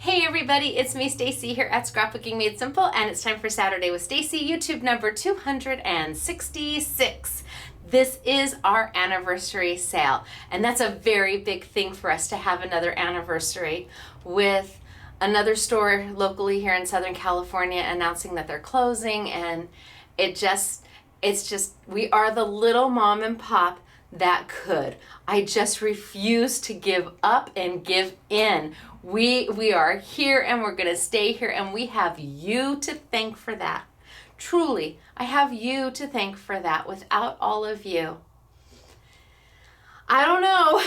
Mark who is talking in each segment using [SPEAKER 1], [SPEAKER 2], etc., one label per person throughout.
[SPEAKER 1] Hey everybody, it's me Stacey here at Scrapbooking Made Simple, and it's time for Saturday with Stacey, YouTube number 266. This is our anniversary sale, and that's a very big thing for us to have another anniversary with another store locally here in Southern California announcing that they're closing, and it's just we are the little mom and pop that could. I just refuse to give up and give in. We are here and we're going to stay here, and we have you to thank for that. Truly, I have you to thank for that. Without all of you, I don't know.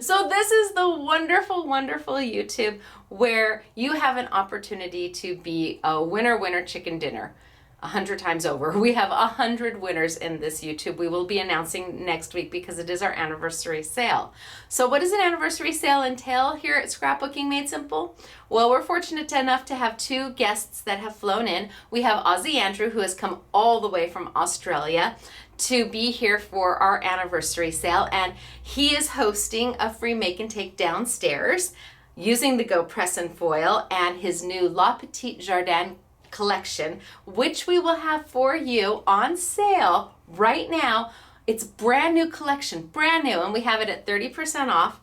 [SPEAKER 1] So this is the wonderful, wonderful YouTube where you have an opportunity to be a winner chicken dinner. 100 times over. We have 100 winners in this YouTube. We will be announcing next week because it is our anniversary sale. So what does an anniversary sale entail here at Scrapbooking Made Simple? Well, we're fortunate enough to have two guests that have flown in. We have Aussie Andrew, who has come all the way from Australia to be here for our anniversary sale, and he is hosting a free make and take downstairs using the Go Press and Foil and his new La Petite Jardin collection, which we will have for you on sale right now. It's brand new collection, brand new, and we have it at 30% off.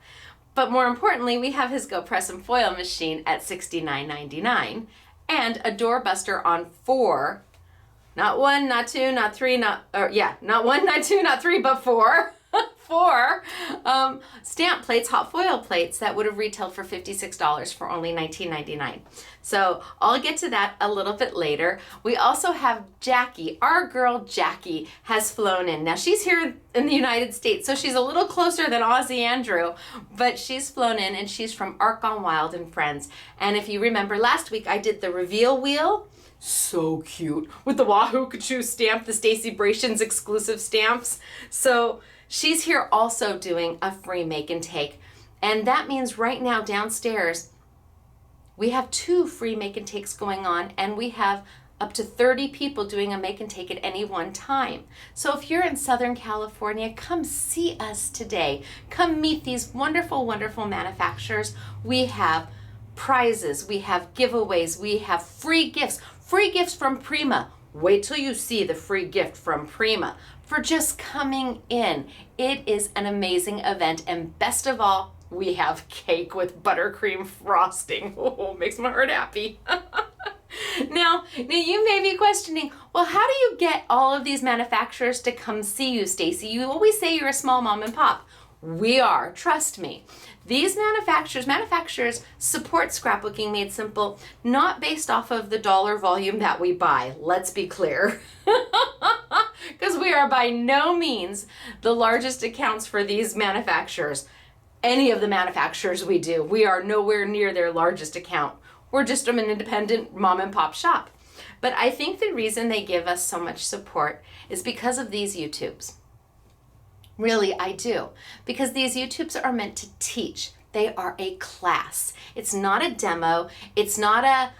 [SPEAKER 1] But more importantly, we have his Go Press and Foil machine at $69.99 and a doorbuster on 4, not 1, not 2, not 3, not 1, not 2, not 3, but 4. 4 stamp plates, hot foil plates that would have retailed for $56 for only $19.99. So I'll get to that a little bit later. We also have Jackie. Our girl Jackie has flown in. Now she's here in the United States, so she's a little closer than Aussie Andrew, but she's flown in and she's from Art Gone Wild and Friends. And if you remember last week, I did the reveal wheel. So cute with the wahoooo kachoooo stamp, the Stacey Class exclusive stamps. So she's here also doing a free make and take. And that means right now downstairs, we have 2 free make and takes going on, and we have up to 30 people doing a make and take at any one time. So if you're in Southern California, come see us today. Come meet these wonderful, wonderful manufacturers. We have prizes, we have giveaways, we have free gifts from Prima. Wait till you see the free gift from Prima for just coming in. It is an amazing event, and best of all, we have cake with buttercream frosting. Oh, makes my heart happy. Now you may be questioning, well, how do you get all of these manufacturers to come see you, Stacey? You always say you're a small mom and pop. We are, trust me. These manufacturers support Scrapbooking Made Simple, not based off of the dollar volume that we buy. Let's be clear. Because we are by no means the largest accounts for these manufacturers. Any of the manufacturers we do, we are nowhere near their largest account. We're just an independent mom and pop shop. But I think the reason they give us so much support is because of these YouTubes. Really, I do. Because these YouTubes are meant to teach. They are a class. It's not a demo. It's not a,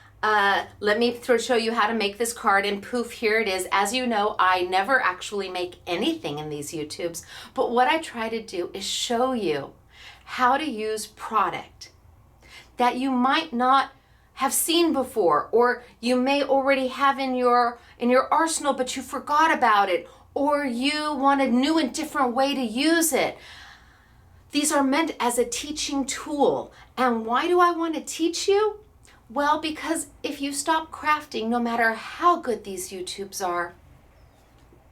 [SPEAKER 1] let me show you how to make this card and poof, here it is. As you know, I never actually make anything in these YouTubes. But what I try to do is show you how to use product that you might not have seen before, or you may already have in your arsenal, but you forgot about it, or you want a new and different way to use it. These are meant as a teaching tool. And why do I want to teach you? Well, because if you stop crafting, no matter how good these YouTubes are,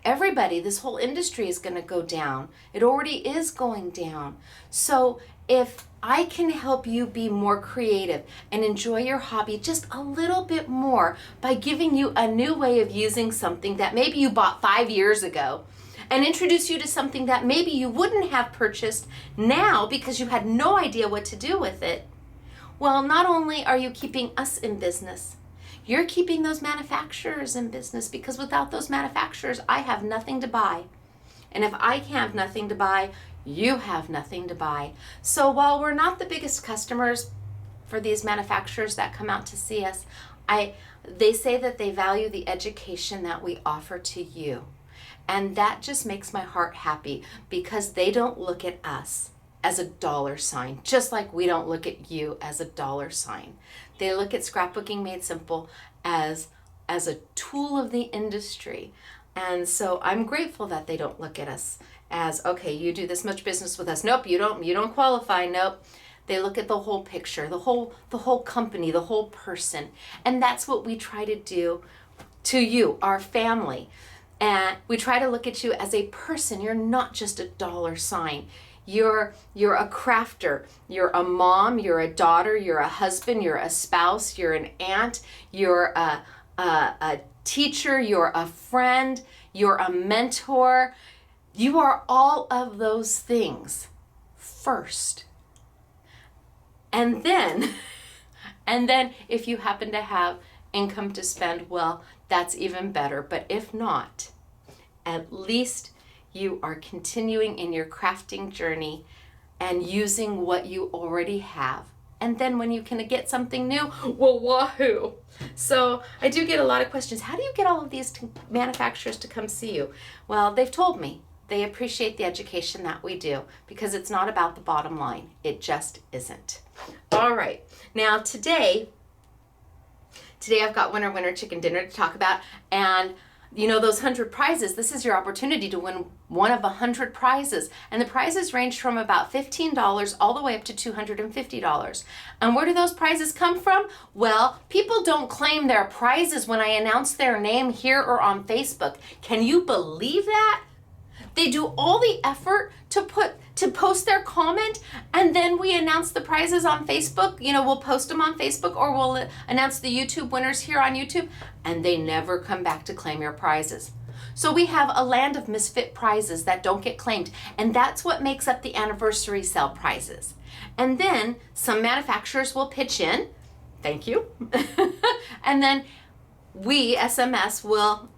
[SPEAKER 1] everybody, this whole industry is going to go down. It already is going down. So if I can help you be more creative and enjoy your hobby just a little bit more by giving you a new way of using something that maybe you bought 5 years ago, and introduce you to something that maybe you wouldn't have purchased now because you had no idea what to do with it, well, not only are you keeping us in business, you're keeping those manufacturers in business, because without those manufacturers, I have nothing to buy. And if I have nothing to buy, you have nothing to buy. So while we're not the biggest customers for these manufacturers that come out to see us, they say that they value the education that we offer to you. And that just makes my heart happy, because they don't look at us. as a dollar sign, just like we don't look at you as a dollar sign. They look at Scrapbooking Made Simple as a tool of the industry. And so I'm grateful that they don't look at us as, okay, you do this much business with us. Nope, you don't qualify. Nope. They look at the whole picture, the whole company, the whole person. And that's what we try to do to you, our family. And we try to look at you as a person. You're not just a dollar sign. You're a crafter. You're a mom, you're a daughter, you're a husband, you're a spouse, you're an aunt, you're a teacher, you're a friend, you're a mentor. You are all of those things first. And then if you happen to have income to spend, well, that's even better. But if not, at least you are continuing in your crafting journey and using what you already have. And then when you can get something new, well, wahoo. So I do get a lot of questions. How do you get all of these manufacturers to come see you? Well, they've told me they appreciate the education that we do because it's not about the bottom line. It just isn't. All right. Now today I've got Winner Chicken Dinner to talk about, and you know those 100 prizes, this is your opportunity to win one of 100 prizes. And the prizes range from about $15 all the way up to $250. And where do those prizes come from? Well, people don't claim their prizes when I announce their name here or on Facebook. Can you believe that? They do all the effort to post their comment, and then we announce the prizes on Facebook. You know, we'll post them on Facebook, or we'll announce the YouTube winners here on YouTube, and they never come back to claim your prizes. So we have a land of misfit prizes that don't get claimed, and that's what makes up the anniversary sale prizes. And then some manufacturers will pitch in, thank you, and then we, SMS, will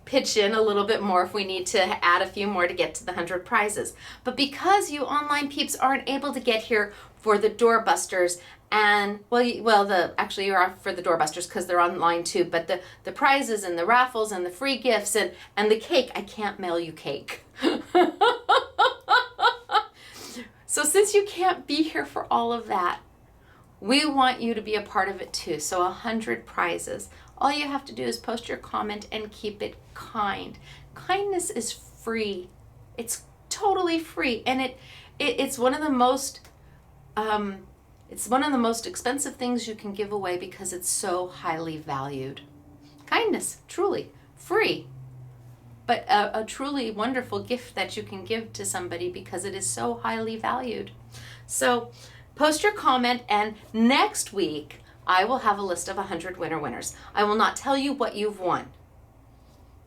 [SPEAKER 1] pitch in a little bit more if we need to add a few more to get to the 100 prizes. But because you online peeps aren't able to get here for the doorbusters, and actually you are for the doorbusters because they're online too, but the prizes and the raffles and the free gifts and the cake, I can't mail you cake. So since you can't be here for all of that, we want you to be a part of it too. So 100 prizes. All you have to do is post your comment and keep it kind. Kindness is free. It's totally free, and it's one of the most expensive things you can give away because it's so highly valued. Kindness, truly free, but a truly wonderful gift that you can give to somebody because it is so highly valued. So post your comment, and next week I will have a list of 100 winners. I will not tell you what you've won.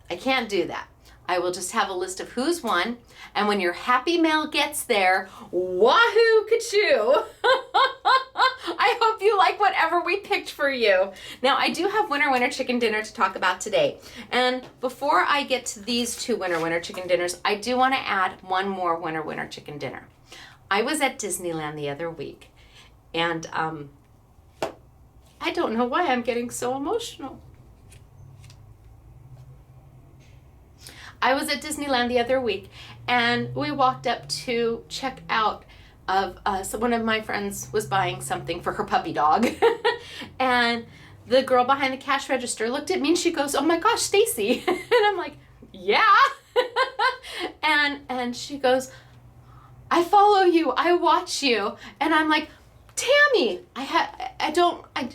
[SPEAKER 1] I can't do that. I will just have a list of who's won, and when your happy mail gets there, wahoo kachoooo. I hope you like whatever we picked for you. Now, I do have Winner Chicken Dinner to talk about today. And before I get to these two Winner Chicken Dinners, I do want to add one more Winner Chicken Dinner. I was at Disneyland the other week, and I don't know why I'm getting so emotional. I was at Disneyland the other week, and we walked up to check out of so one of my friends was buying something for her puppy dog, and the girl behind the cash register looked at me and she goes, "Oh my gosh, Stacey!" And I'm like, "Yeah," and she goes, "I follow you, I watch you," and I'm like, "Tammy,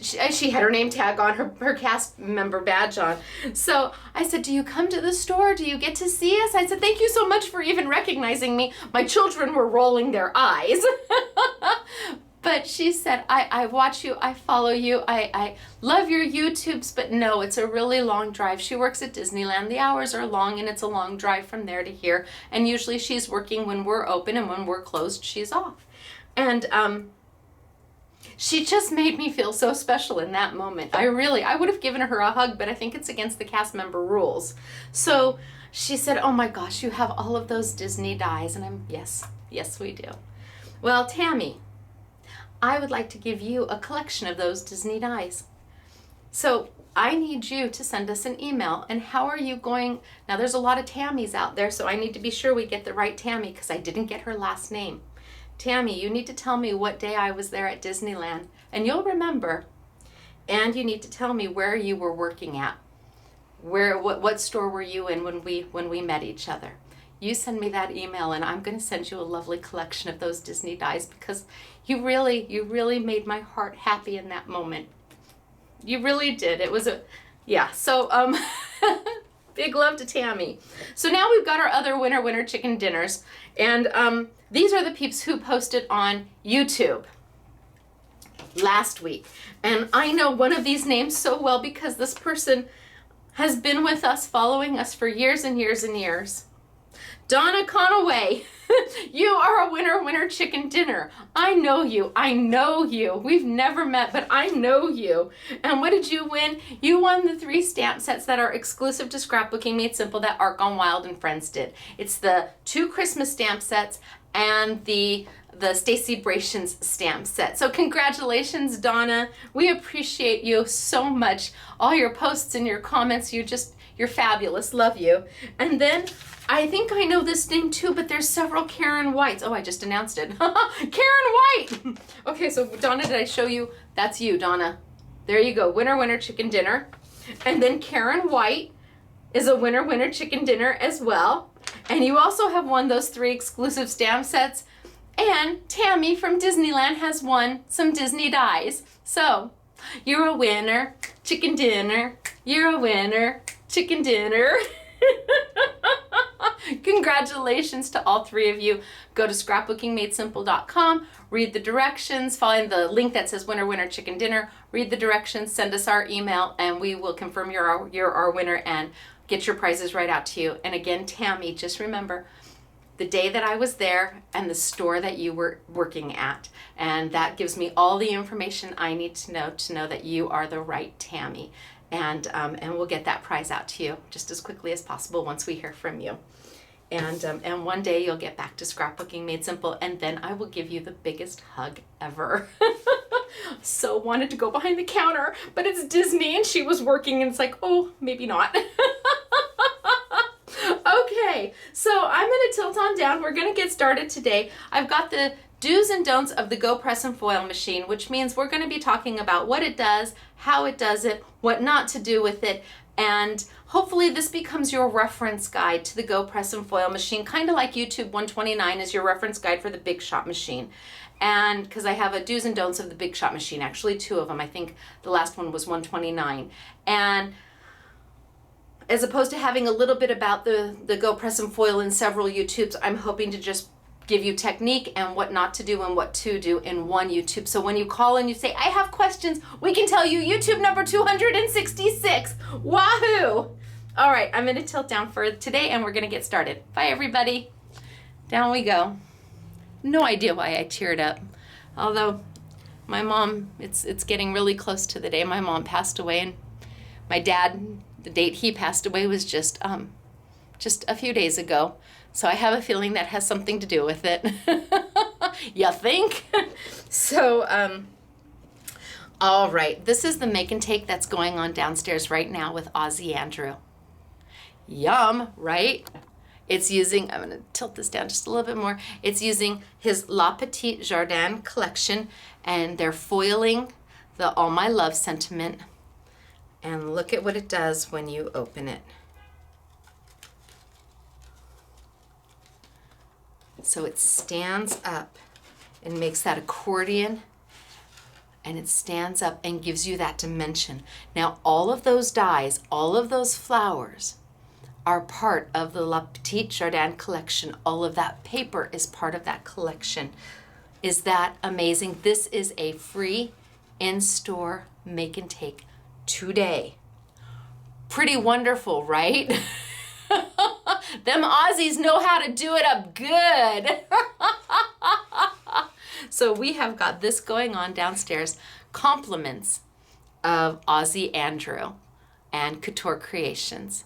[SPEAKER 1] she had her name tag on, her cast member badge on." So I said, "Do you come to the store? Do you get to see us?" I said, "Thank you so much for even recognizing me." My children were rolling their eyes. But she said, I watch you, I follow you, I love your YouTubes, but no, it's a really long drive. She works at Disneyland. The hours are long, and it's a long drive from there to here. And usually she's working when we're open, and when we're closed, she's off. And she just made me feel so special in that moment. I would have given her a hug, but I think it's against the cast member rules. So she said, "Oh my gosh, you have all of those Disney dies." And I'm, yes, we do. Well, Tammy, I would like to give you a collection of those Disney dies. So I need you to send us an email. And how are you going? Now there's a lot of Tammys out there, so I need to be sure we get the right Tammy because I didn't get her last name. Tammy, you need to tell me what day I was there at Disneyland. And you'll remember. And you need to tell me where you were working at. What store were you in when we met each other? You send me that email and I'm going to send you a lovely collection of those Disney dies because you really made my heart happy in that moment. You really did. It was yeah. So big love to Tammy. So now we've got our other winner chicken dinners, and these are the peeps who posted on YouTube last week. And I know one of these names so well because this person has been with us, following us for years and years and years. Donna Conaway, you are a winner chicken dinner. I know you. I know you. We've never met, but I know you. And what did you win? You won the 3 stamp sets that are exclusive to Scrapbooking Made Simple that Art Gone Wild and Friends did. It's the 2 Christmas stamp sets and the Stacey Class stamp set. So congratulations, Donna. We appreciate you so much. All your posts and your comments, you're fabulous. Love you. And then I think I know this name too, but there's several Karen Whites. Oh, I just announced it. Karen White. Okay, so Donna, did I show you? That's you, Donna. There you go. Winner chicken dinner. And then Karen White is a winner chicken dinner as well. And you also have won those 3 exclusive stamp sets. And Tammy from Disneyland has won some Disney dies. So you're a winner chicken dinner. You're a winner chicken dinner. Congratulations to all 3 of you. Go to scrapbookingmadesimple.com, read the directions, find the link that says winner chicken dinner, read the directions, send us our email, and we will confirm you're our winner and get your prizes right out to you. And again, Tammy, just remember the day that I was there and the store that you were working at. And that gives me all the information I need to know that you are the right Tammy. And we'll get that prize out to you just as quickly as possible once we hear from you. And one day you'll get back to Scrapbooking Made Simple, and then I will give you the biggest hug ever. So wanted to go behind the counter, but it's Disney and she was working, and it's like, oh, maybe not. Okay, so I'm going to tilt on down. We're going to get started today. I've got the do's and don'ts of the Go Press and Foil machine, which means we're going to be talking about what it does, how it does it, what not to do with it, and hopefully this becomes your reference guide to the Go Press and Foil machine, kind of like YouTube 129 is your reference guide for the Big Shot machine. And because I have a do's and don'ts of the Big Shot machine, actually 2 of them. I think the last one was 129. And as opposed to having a little bit about the Go Press and Foil in several YouTubes, I'm hoping to just give you technique and what not to do and what to do in one YouTube. So when you call and you say, I have questions, we can tell you YouTube number 266. Wahoo! All right, I'm going to tilt down for today and we're going to get started. Bye, everybody. Down we go. No idea why I teared up. Although my mom, it's getting really close to the day my mom passed away, and my dad, the date he passed away was just a few days ago. So I have a feeling that has something to do with it. You think? So, all right. This is the make and take that's going on downstairs right now with Ozzy Andrew. Yum, right? It's using, I'm going to tilt this down just a little bit more. It's using his La Petite Jardin collection, and they're foiling the All My Love sentiment. And look at what it does when you open it. So it stands up and makes that accordion, and it stands up and gives you that dimension. Now all of those dies, all of those flowers are part of the La Petite Jardin collection. All of that paper is part of that collection. Is that amazing? This is a free in-store make and take today. Pretty wonderful, right? Them Aussies know how to do it up good. So we have got this going on downstairs. Compliments of Ozzy Andrew and Couture Creations.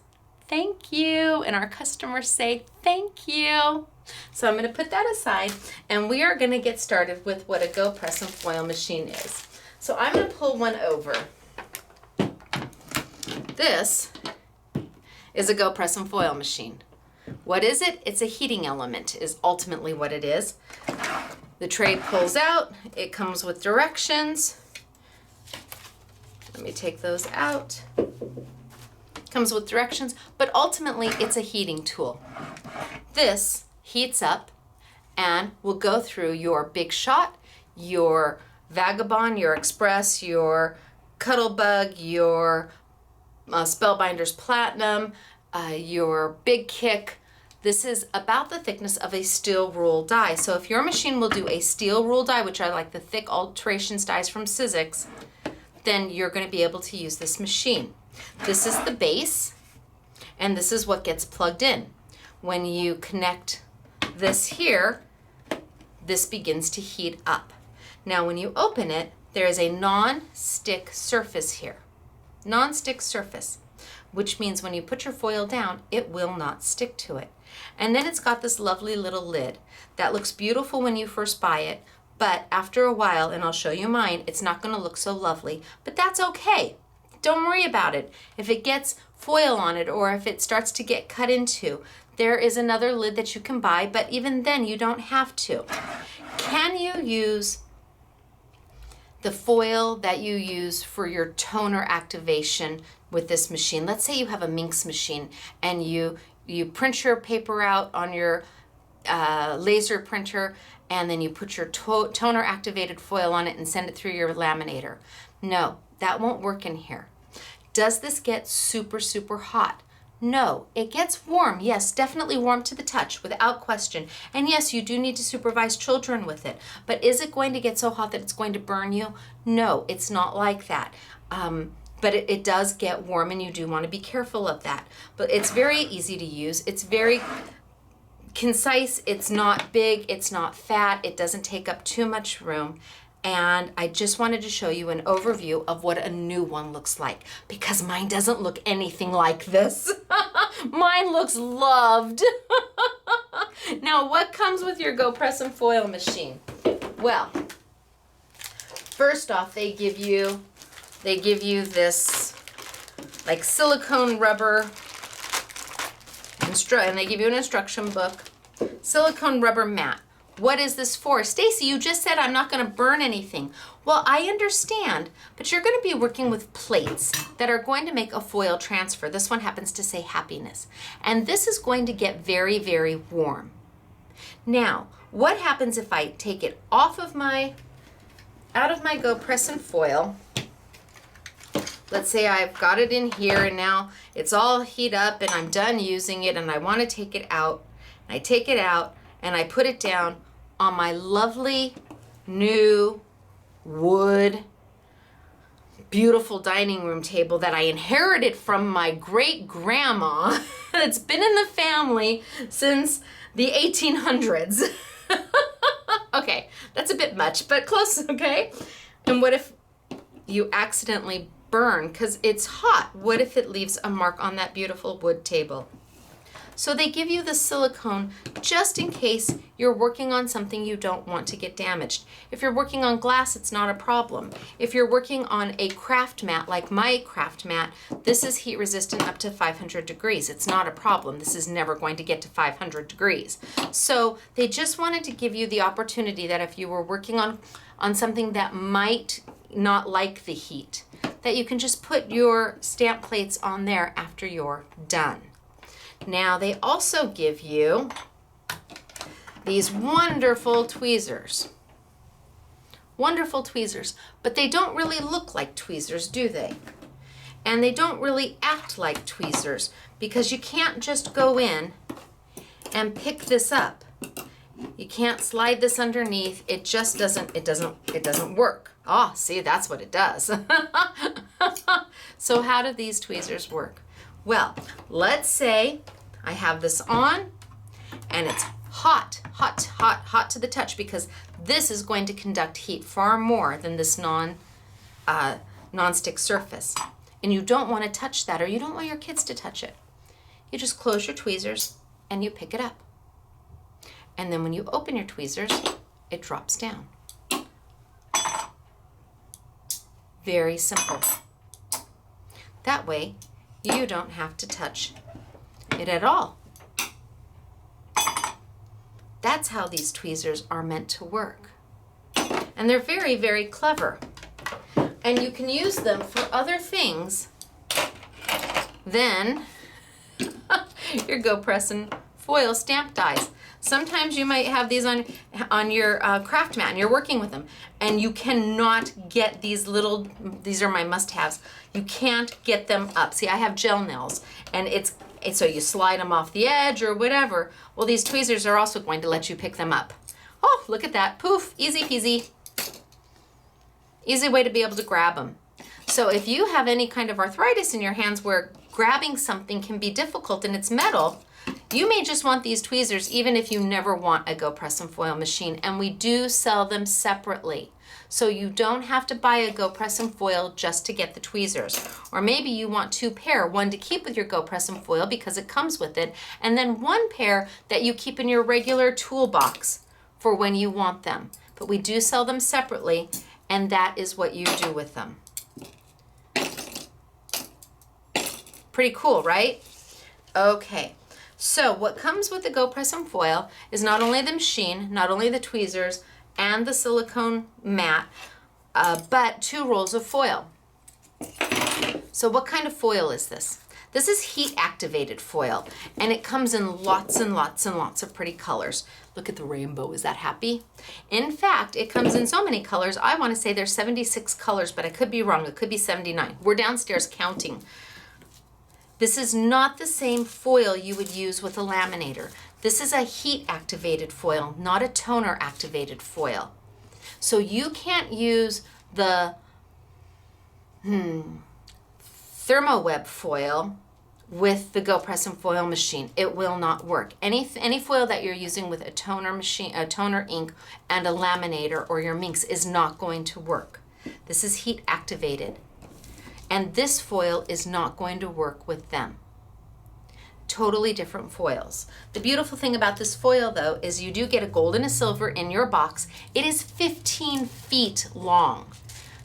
[SPEAKER 1] Thank you. And our customers say thank you. So I'm going to put that aside, and we are going to get started with what a Go Press and Foil machine is. So I'm going to pull one over. This is a Go Press and Foil machine. What is it? It's a heating element is ultimately what it is. The tray pulls out, it comes with directions. Let me take those out. Comes with directions, but ultimately it's a heating tool. This heats up and will go through your Big Shot, your Vagabond, your Express, your Cuttlebug, your Spellbinders Platinum, your Big Kick. This is about the thickness of a steel rule die. So if your machine will do a steel rule die, which I like the thick alterations dies from Sizzix, then you're going to be able to use this machine. This is the base, and this is what gets plugged in. When you connect this here, this begins to heat up. Now when you open it, there is a non-stick surface here. Non-stick surface, which means when you put your foil down, it will not stick to it. And then it's got this lovely little lid that looks beautiful when you first buy it, but after a while, and I'll show you mine, it's not going to look so lovely, but that's okay. Don't worry about it. If it gets foil on it or if it starts to get cut into, there is another lid that you can buy, but even then you don't have to. Can you use the foil that you use for your toner activation with this machine? Let's say you have a Minx machine and you print your paper out on your laser printer, and then you put your toner activated foil on it and send it through your laminator. No, that won't work in here. Does this get super, super hot? No, it gets warm. Yes, definitely warm to the touch, without question. And yes, you do need to supervise children with it. But is it going to get so hot that it's going to burn you? No, it's not like that. But it does get warm, and you do want to be careful of that. But it's very easy to use. It's very concise. It's not big. It's not fat. It doesn't take up too much room. And I just wanted to show you an overview of what a new one looks like, because mine doesn't look anything like this. Mine looks loved. Now, what comes with your Go Press and Foil machine? Well, first off, they give you this like silicone rubber and they give you an instruction book. Silicone rubber mat. What is this for? Stacey, you just said I'm not going to burn anything. Well, I understand, but you're going to be working with plates that are going to make a foil transfer. This one happens to say happiness. And this is going to get very, very warm. Now, what happens if I take it out of my Go Press and Foil? Let's say I've got it in here and now it's all heat up and I'm done using it and I want to take it out. And I take it out and I put it down on my lovely new wood, beautiful dining room table that I inherited from my great grandma. It's been in the family since the 1800s. Okay, that's a bit much, but close, okay? And what if you accidentally burn because it's hot? What if it leaves a mark on that beautiful wood table? So they give you the silicone just in case you're working on something you don't want to get damaged. If you're working on glass, it's not a problem. If you're working on a craft mat like my craft mat, this is heat resistant up to 500 degrees. It's not a problem. This is never going to get to 500 degrees. So they just wanted to give you the opportunity that if you were working on something that might not like the heat, that you can just put your stamp plates on there after you're done. Now they also give you these wonderful tweezers. Wonderful tweezers, but they don't really look like tweezers, do they? And they don't really act like tweezers because you can't just go in and pick this up. You can't slide this underneath. It just doesn't work. Oh, see, that's what it does. So how do these tweezers work? Well, let's say I have this on and it's hot, hot, hot, hot to the touch because this is going to conduct heat far more than this non-stick surface. And you don't want to touch that, or you don't want your kids to touch it. You just close your tweezers and you pick it up. And then when you open your tweezers, it drops down. Very simple. That way, you don't have to touch it at all. That's how these tweezers are meant to work. And they're very, very clever. And you can use them for other things than your Go Press and Foil stamp dies. Sometimes you might have these on your craft mat and you're working with them, and you cannot get these little, these are my must-haves, you can't get them up. See, I have gel nails, and it's so you slide them off the edge or whatever. Well, these tweezers are also going to let you pick them up. Oh, look at that. Poof, easy peasy. Easy way to be able to grab them. So if you have any kind of arthritis in your hands where grabbing something can be difficult and it's metal, you may just want these tweezers even if you never want a Go Press and Foil machine, and we do sell them separately. So you don't have to buy a Go Press and Foil just to get the tweezers. Or maybe you want 2 pair, one to keep with your Go Press and Foil because it comes with it, and then 1 pair that you keep in your regular toolbox for when you want them. But we do sell them separately, and that is what you do with them. Pretty cool, right? Okay. So what comes with the Go Press and Foil is not only the machine, not only the tweezers and the silicone mat, but 2 rolls of foil. So what kind of foil is this? This is heat activated foil, and it comes in lots and lots and lots of pretty colors. Look at the rainbow, is that happy? In fact, it comes in so many colors, I want to say there's 76 colors, but I could be wrong, it could be 79. We're downstairs counting. This is not the same foil you would use with a laminator. This is a heat activated foil, not a toner activated foil. So you can't use the ThermoWeb foil with the Go Press and Foil machine. It will not work. Any foil that you're using with a toner machine, a toner ink, and a laminator or your minks is not going to work. This is heat activated. And this foil is not going to work with them. Totally different foils. The beautiful thing about this foil, though, is you do get a gold and a silver in your box. It is 15 feet long.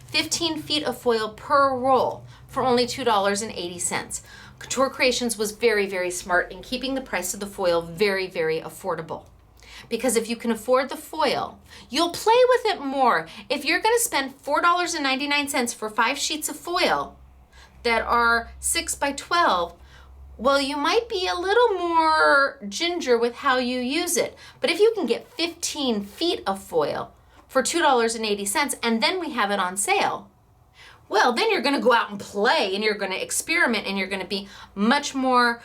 [SPEAKER 1] 15 feet of foil per roll for only $2.80. Couture Creations was very, very smart in keeping the price of the foil very, very affordable. Because if you can afford the foil, you'll play with it more. If you're going to spend $4.99 for 5 sheets of foil that are 6 by 12, well, you might be a little more ginger with how you use it. But if you can get 15 feet of foil for $2.80 and then we have it on sale, well, then you're going to go out and play and you're going to experiment and you're going to be much more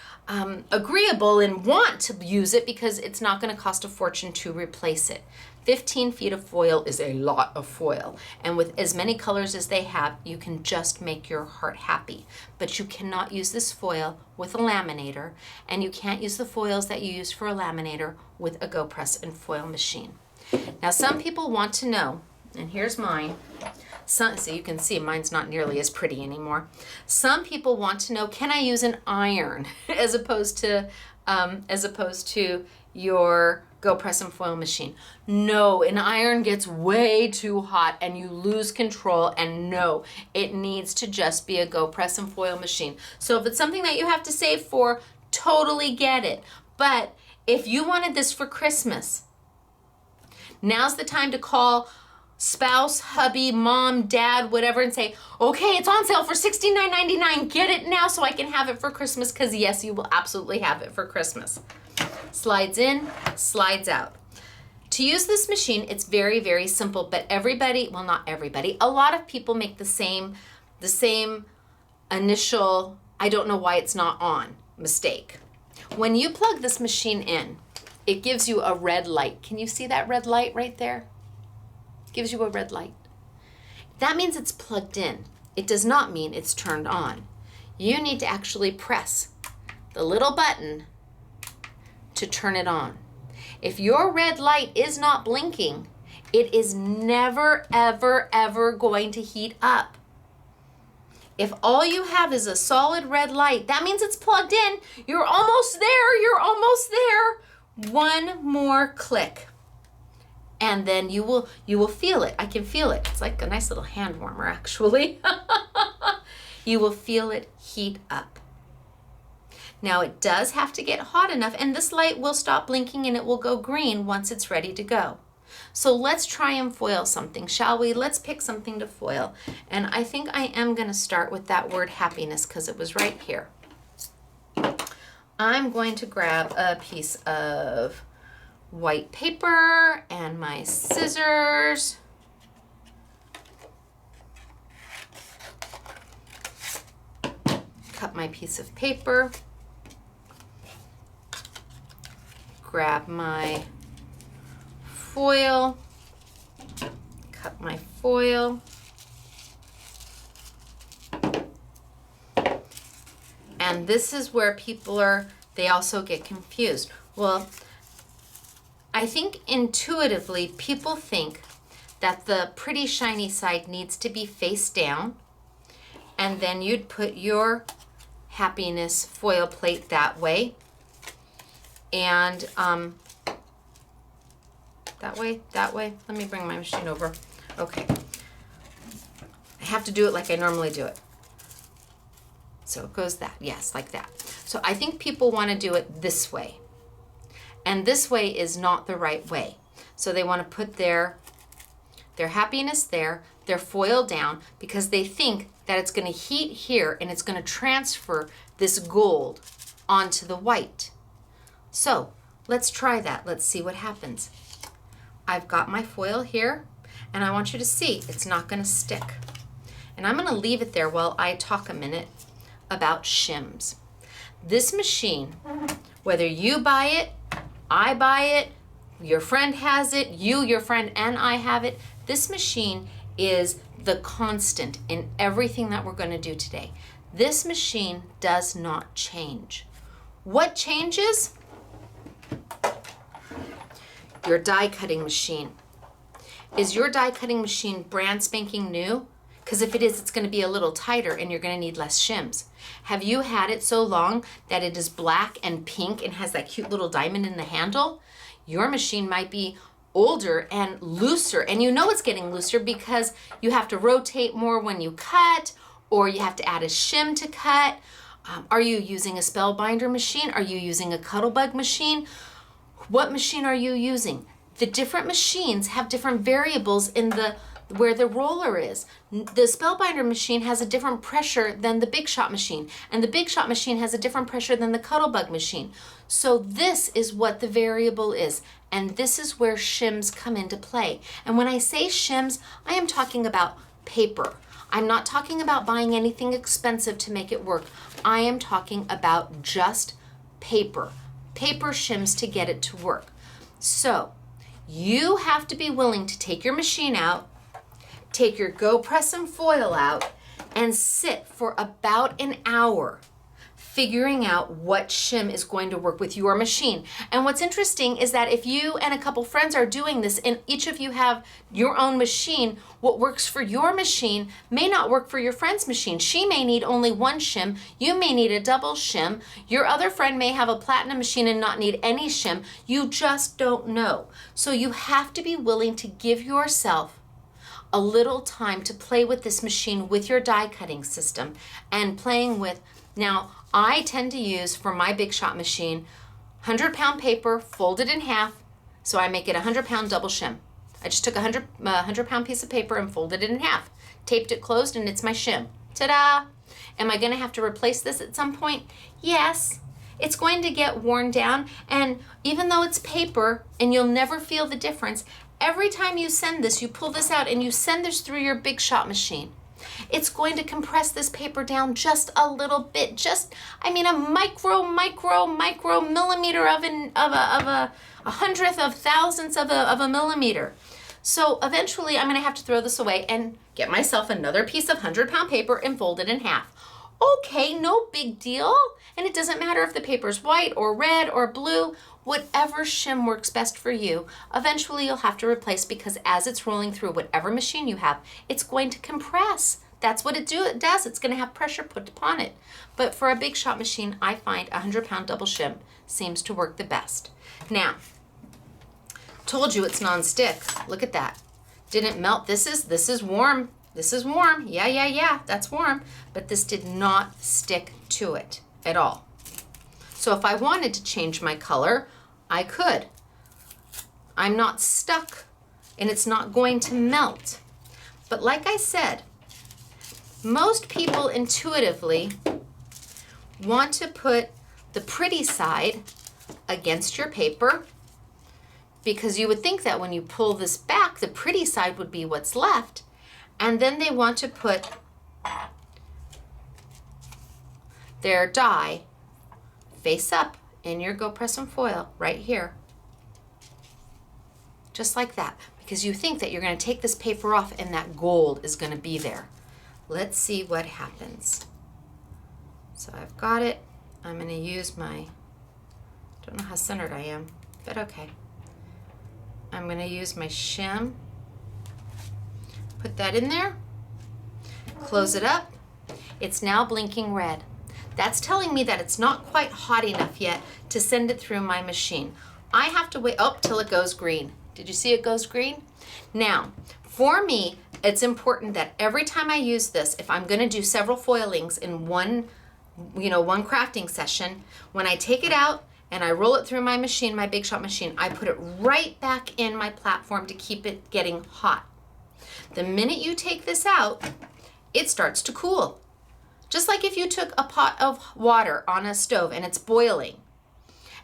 [SPEAKER 1] agreeable and want to use it because it's not going to cost a fortune to replace it. 15 feet of foil is a lot of foil. And with as many colors as they have, you can just make your heart happy. But you cannot use this foil with a laminator, and you can't use the foils that you use for a laminator with a Go Press and Foil machine. Now, some people want to know, and here's mine. So you can see mine's not nearly as pretty anymore. Some people want to know, can I use an iron as opposed to your Go Press and Foil machine? No, an iron gets way too hot and you lose control, and no, it needs to just be a Go Press and Foil machine. So if it's something that you have to save for, totally get it. But if you wanted this for Christmas, now's the time to call spouse, hubby, mom, dad, whatever, and say, okay, it's on sale for $69.99. Get it now so I can have it for Christmas, because yes, you will absolutely have it for Christmas. Slides in, slides out. To use this machine, it's very, very simple, but everybody, well, not everybody, a lot of people make the same initial, I don't know why it's not on, mistake. When you plug this machine in, it gives you a red light. Can you see that red light right there? Gives you a red light. That means it's plugged in. It does not mean it's turned on. You need to actually press the little button to turn it on. If your red light is not blinking, it is never, ever, ever going to heat up. If all you have is a solid red light, that means it's plugged in. You're almost there. You're almost there. One more click. And then you will feel it. I can feel it. It's like a nice little hand warmer, actually. You will feel it heat up. Now it does have to get hot enough, and this light will stop blinking and it will go green once it's ready to go. So let's try and foil something, shall we? Let's pick something to foil. And I think I am going to start with that word happiness because it was right here. I'm going to grab a piece of white paper and my scissors. Cut my piece of paper. Grab my foil. Cut my foil. And this is where people they also get confused. Well, I think intuitively people think that the pretty shiny side needs to be face down, and then you'd put your happiness foil plate that way, and that way. Let me bring my machine over. Okay. I have to do it like I normally do it. So it goes that, yes, like that. So I think people want to do it this way. And this way is not the right way. So they want to put their happiness there, their foil down, because they think that it's going to heat here and it's going to transfer this gold onto the white. So let's try that. Let's see what happens. I've got my foil here, and I want you to see it's not going to stick. And I'm going to leave it there while I talk a minute about Shims. This machine, whether you buy it, I buy it, your friend has it, your friend, and I have it, this machine is the constant in everything that we're going to do today. This machine does not change. What changes? Your die cutting machine. Is your die cutting machine brand spanking new? Because if it is, it's going to be a little tighter and you're going to need less shims. Have you had it so long that it is black and pink and has that cute little diamond in the handle? Your machine might be older and looser, and you know it's getting looser because you have to rotate more when you cut, or you have to add a shim to cut. Are you using a spellbinder machine? Are you using a Cuttlebug machine? What machine are you using? The different machines have different variables in where the roller is. The spellbinder machine has a different pressure than the Big Shot machine, and the Big Shot machine has a different pressure than the Cuttlebug machine. So this is what the variable is, and this is where shims come into play. And when I say shims, I am talking about paper. I'm not talking about buying anything expensive to make it work. I am talking about just paper shims to get it to work. So you have to be willing to take your machine out, take your Go Press and foil out, and sit for about an hour figuring out what shim is going to work with your machine. And what's interesting is that if you and a couple friends are doing this and each of you have your own machine, what works for your machine may not work for your friend's machine. She may need only one shim, you may need a double shim, your other friend may have a platinum machine and not need any shim. You just don't know. So you have to be willing to give yourself a little time to play with this machine with your die cutting system and playing with. Now, I tend to use, for my Big Shot machine, 100-pound paper folded in half, so I make it 100-pound double shim. I just took a 100-pound piece of paper and folded it in half, taped it closed, and it's my shim. Ta-da! Am I going to have to replace this at some point? Yes. It's going to get worn down, and even though it's paper and you'll never feel the difference, every time you send this, you pull this out and you send this through your Big Shot machine. It's going to compress this paper down just a little bit, a micro millimeter of a hundredth of thousandths of a millimeter. So eventually I'm going to have to throw this away and get myself another piece of 100-pound paper and fold it in half. Okay, no big deal. And it doesn't matter if the paper's white or red or blue, whatever shim works best for you. Eventually you'll have to replace, because as it's rolling through whatever machine you have, it's going to compress. That's what it does. It's going to have pressure put upon it. But for a Big Shot machine, I find a 100-pound double shim seems to work the best. Now, told you it's non-stick. Look at that. Didn't melt. This is warm. This is warm. Yeah, that's warm. But this did not stick to it at all. So if I wanted to change my color, I could. I'm not stuck and it's not going to melt. But like I said, most people intuitively want to put the pretty side against your paper, because you would think that when you pull this back, the pretty side would be what's left. And then they want to put their die face up in your Go Press and Foil right here. Just like that, because you think that you're going to take this paper off and that gold is going to be there. Let's see what happens. So I've got it. I'm going to use my, don't know how centered I am, but okay. I'm going to use my shim. Put that in there. Close it up. It's now blinking red. That's telling me that it's not quite hot enough yet to send it through my machine. I have to wait till it goes green. Did you see it goes green? Now, for me, it's important that every time I use this, if I'm going to do several foilings in one crafting session, when I take it out and I roll it through my machine, my Big Shot machine, I put it right back in my platform to keep it getting hot. The minute you take this out, it starts to cool. Just like if you took a pot of water on a stove and it's boiling,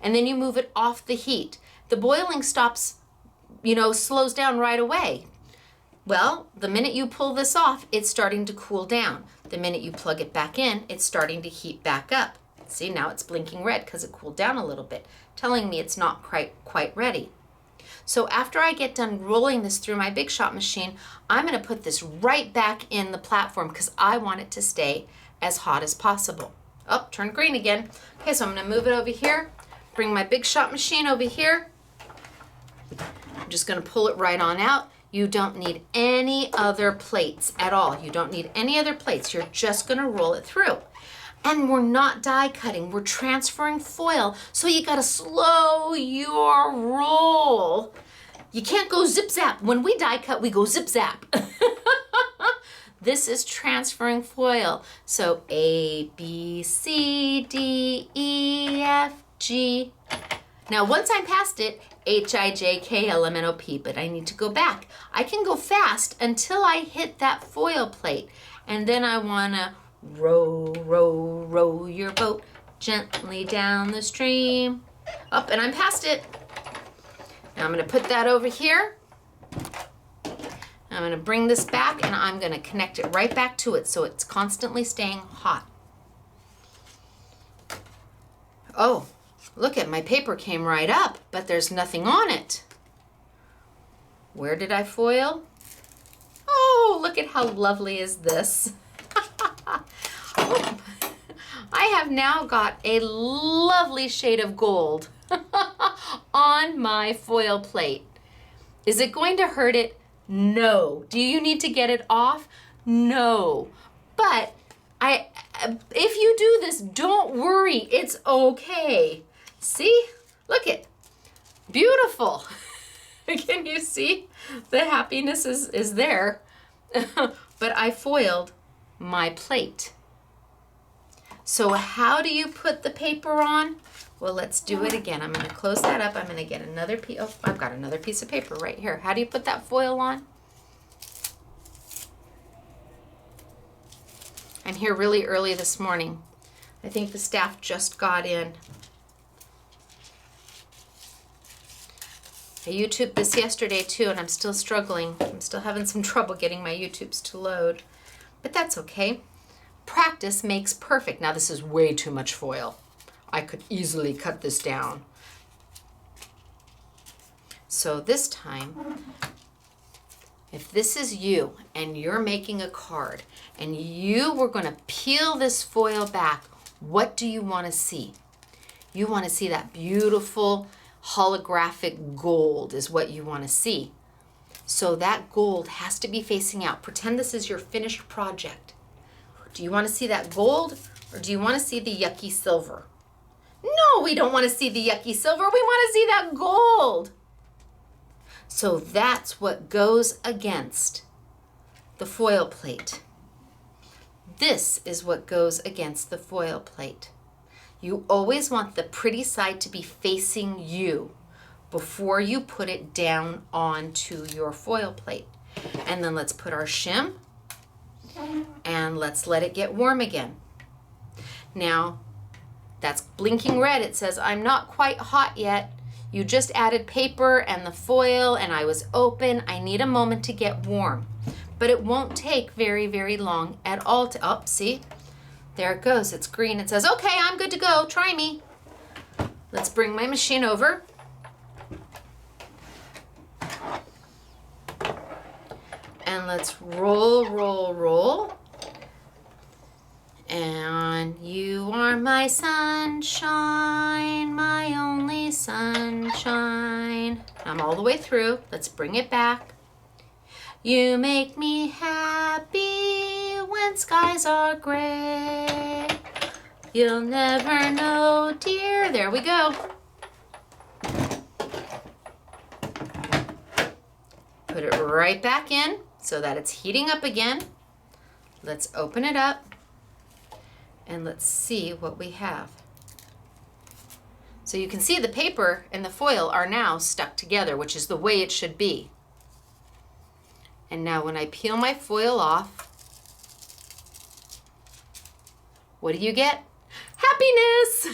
[SPEAKER 1] and then you move it off the heat, the boiling stops, slows down right away. Well, the minute you pull this off, it's starting to cool down. The minute you plug it back in, it's starting to heat back up. See, now it's blinking red because it cooled down a little bit, telling me it's not quite ready. So after I get done rolling this through my Big Shot machine, I'm going to put this right back in the platform because I want it to stay as hot as possible. Oh, turned green again. Okay, so I'm going to move it over here, bring my Big Shot machine over here. I'm just going to pull it right on out. You don't need any other plates at all. You don't need any other plates. You're just going to roll it through. And we're not die cutting, we're transferring foil. So you gotta slow your roll. You can't go zip zap. When we die cut, we go zip zap. This is transferring foil. So A, B, C, D, E, F, G. Now once I'm past it, H, I, J, K, L, M, N, O, P, but I need to go back. I can go fast until I hit that foil plate. And then I wanna row, row, row your boat gently down the stream. Up, and I'm past it. Now I'm going to put that over here. I'm going to bring this back and I'm going to connect it right back to it so it's constantly staying hot. Oh, look at my paper came right up, but there's nothing on it. Where did I foil? Oh, look at how lovely is this. I have now got a lovely shade of gold on my foil plate. Is it going to hurt it? No. Do you need to get it off? No. But if you do this, don't worry. It's okay. See? Look it. Beautiful. Can you see? The happiness is there. But I foiled my plate. So how do you put the paper on? Well, let's do it again. I'm going to close that up. I'm going to get another piece. Oh, I've got another piece of paper right here. How do you put that foil on? I'm here really early this morning. I think the staff just got in. I YouTubed this yesterday too, and I'm still struggling. I'm still having some trouble getting my YouTubes to load, but that's okay. Practice makes perfect. Now this is way too much foil. I could easily cut this down. So this time, if this is you and you're making a card and you were going to peel this foil back, what do you want to see? You want to see that beautiful holographic gold is what you want to see. So that gold has to be facing out. Pretend this is your finished project. Do you want to see that gold or do you want to see the yucky silver? No, we don't want to see the yucky silver. We want to see that gold. So that's what goes against the foil plate. This is what goes against the foil plate. You always want the pretty side to be facing you. before you put it down onto your foil plate. And then let's put our shim and let's let it get warm again. Now, that's blinking red. It says, I'm not quite hot yet. You just added paper and the foil and I was open. I need a moment to get warm. But it won't take very, very long at all to, oh, see? There it goes, it's green. It says, okay, I'm good to go, try me. Let's bring my machine over. And let's roll, roll, roll. And you are my sunshine, my only sunshine. I'm all the way through. Let's bring it back. You make me happy when skies are gray. You'll never know, dear. There we go. Put it right back in so that it's heating up again. Let's open it up and let's see what we have. So you can see the paper and the foil are now stuck together, which is the way it should be. And now when I peel my foil off, what do you get? Happiness!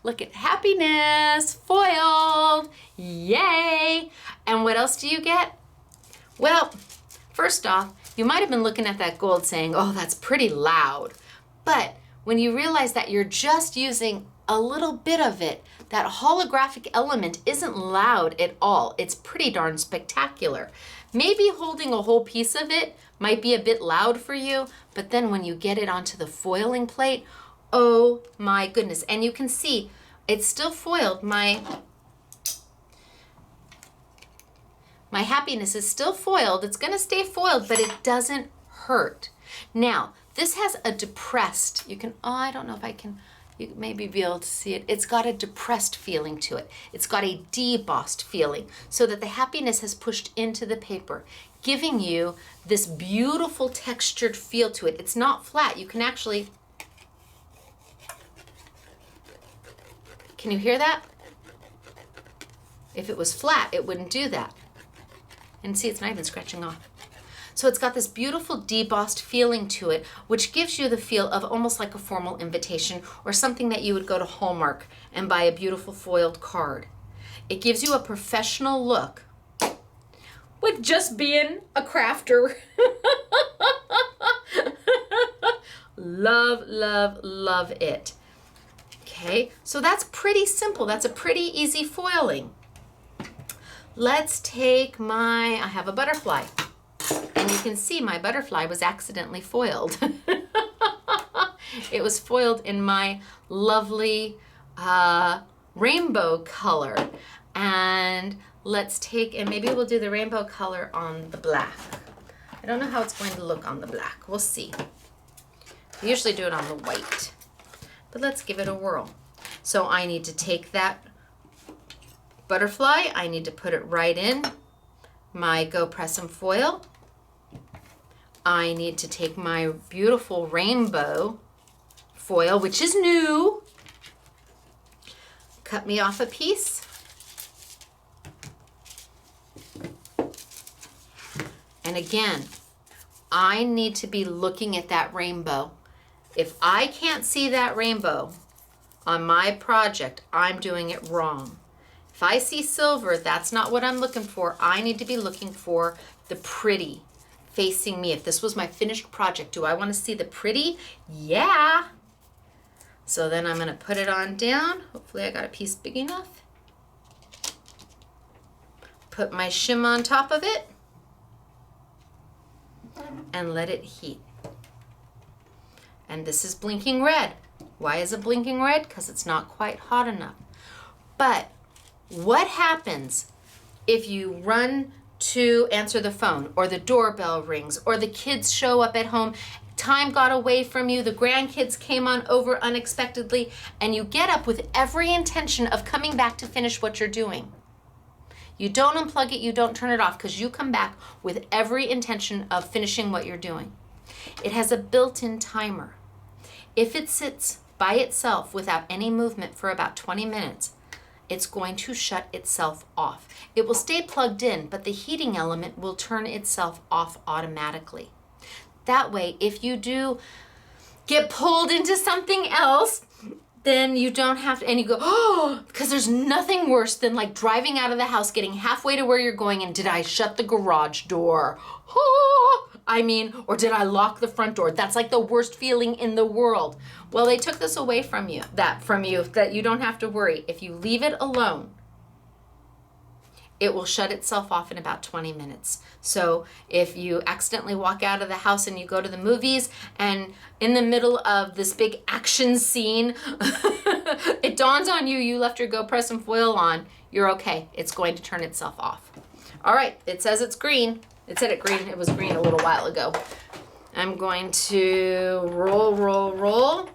[SPEAKER 1] Look at happiness, foiled, yay! And what else do you get? Well, first off, you might have been looking at that gold saying, oh, that's pretty loud. But when you realize that you're just using a little bit of it, that holographic element isn't loud at all. It's pretty darn spectacular. Maybe holding a whole piece of it might be a bit loud for you, but then when you get it onto the foiling plate, oh my goodness. And you can see it's still foiled. My happiness is still foiled. It's gonna stay foiled, but it doesn't hurt. Now, this has a depressed, you can, oh, I don't know if I can, you maybe be able to see it. It's got a depressed feeling to it. It's got a debossed feeling so that the happiness has pushed into the paper, giving you this beautiful textured feel to it. It's not flat. You can actually, can you hear that? If it was flat, it wouldn't do that. And see, it's not even scratching off. So it's got this beautiful debossed feeling to it, which gives you the feel of almost like a formal invitation or something that you would go to Hallmark and buy a beautiful foiled card. It gives you a professional look with just being a crafter. Love, love, love it. Okay, so that's pretty simple. That's a pretty easy foiling. Let's take I have a butterfly. And you can see my butterfly was accidentally foiled. It was foiled in my lovely rainbow color. And let's take, and maybe we'll do the rainbow color on the black. I don't know how it's going to look on the black. We'll see. We usually do it on the white. But let's give it a whirl. So I need to take that butterfly, I need to put it right in my Go Press and Foil. I need to take my beautiful rainbow foil, which is new. Cut me off a piece. And again, I need to be looking at that rainbow. If I can't see that rainbow on my project, I'm doing it wrong. If I see silver, that's not what I'm looking for. I need to be looking for the pretty facing me. If this was my finished project, do I want to see the pretty? Yeah. So then I'm going to put it on down. Hopefully I got a piece big enough. Put my shim on top of it and let it heat. And this is blinking red. Why is it blinking red? Because it's not quite hot enough. But what happens if you run to answer the phone, or the doorbell rings, or the kids show up at home, time got away from you, the grandkids came on over unexpectedly, and you get up with every intention of coming back to finish what you're doing? You don't unplug it, you don't turn it off, because you come back with every intention of finishing what you're doing. It has a built-in timer. If it sits by itself without any movement for about 20 minutes, it's going to shut itself off. It will stay plugged in, but the heating element will turn itself off automatically. That way, if you do get pulled into something else, then you don't have to, and you go, oh, because there's nothing worse than like driving out of the house, getting halfway to where you're going, and did I shut the garage door? Oh, I mean, or did I lock the front door? That's like the worst feeling in the world. Well, they took this away from you, that you don't have to worry. If you leave it alone, it will shut itself off in about 20 minutes. So if you accidentally walk out of the house and you go to the movies, and in the middle of this big action scene, it dawns on you, you left your GoPro and foil on, you're okay. It's going to turn itself off. All right, it says it's green. It said it was green a little while ago. I'm going to roll.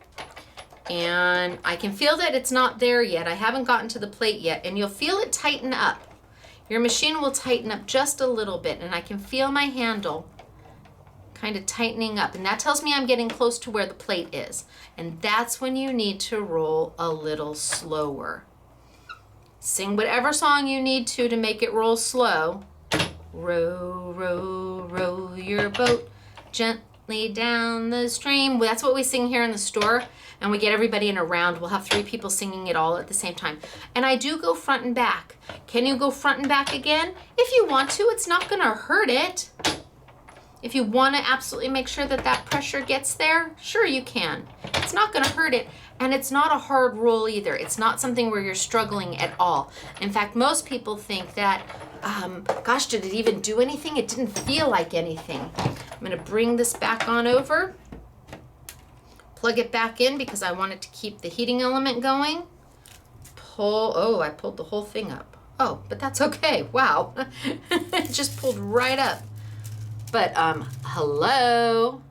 [SPEAKER 1] And I can feel that it's not there yet. I haven't gotten to the plate yet, and you'll feel it tighten up. Your machine will tighten up just a little bit, and I can feel my handle kind of tightening up, and that tells me I'm getting close to where the plate is. And that's when you need to roll a little slower. Sing whatever song you need to make it roll slow. Row, row, row your boat gently down the stream. Well, that's what we sing here in the store, and we get everybody in a round. We'll have 3 people singing it all at the same time. And I do go front and back. Can you go front and back again? If you want to, it's not gonna hurt it. If you wanna absolutely make sure that that pressure gets there, sure you can. It's not gonna hurt it, and it's not a hard roll either. It's not something where you're struggling at all. In fact, most people think that, gosh, did it even do anything? It didn't feel like anything. I'm gonna bring this back on over, plug it back in because I want it to keep the heating element going. Pull, oh, I pulled the whole thing up. Oh, but that's okay, wow. It just pulled right up. But, hello.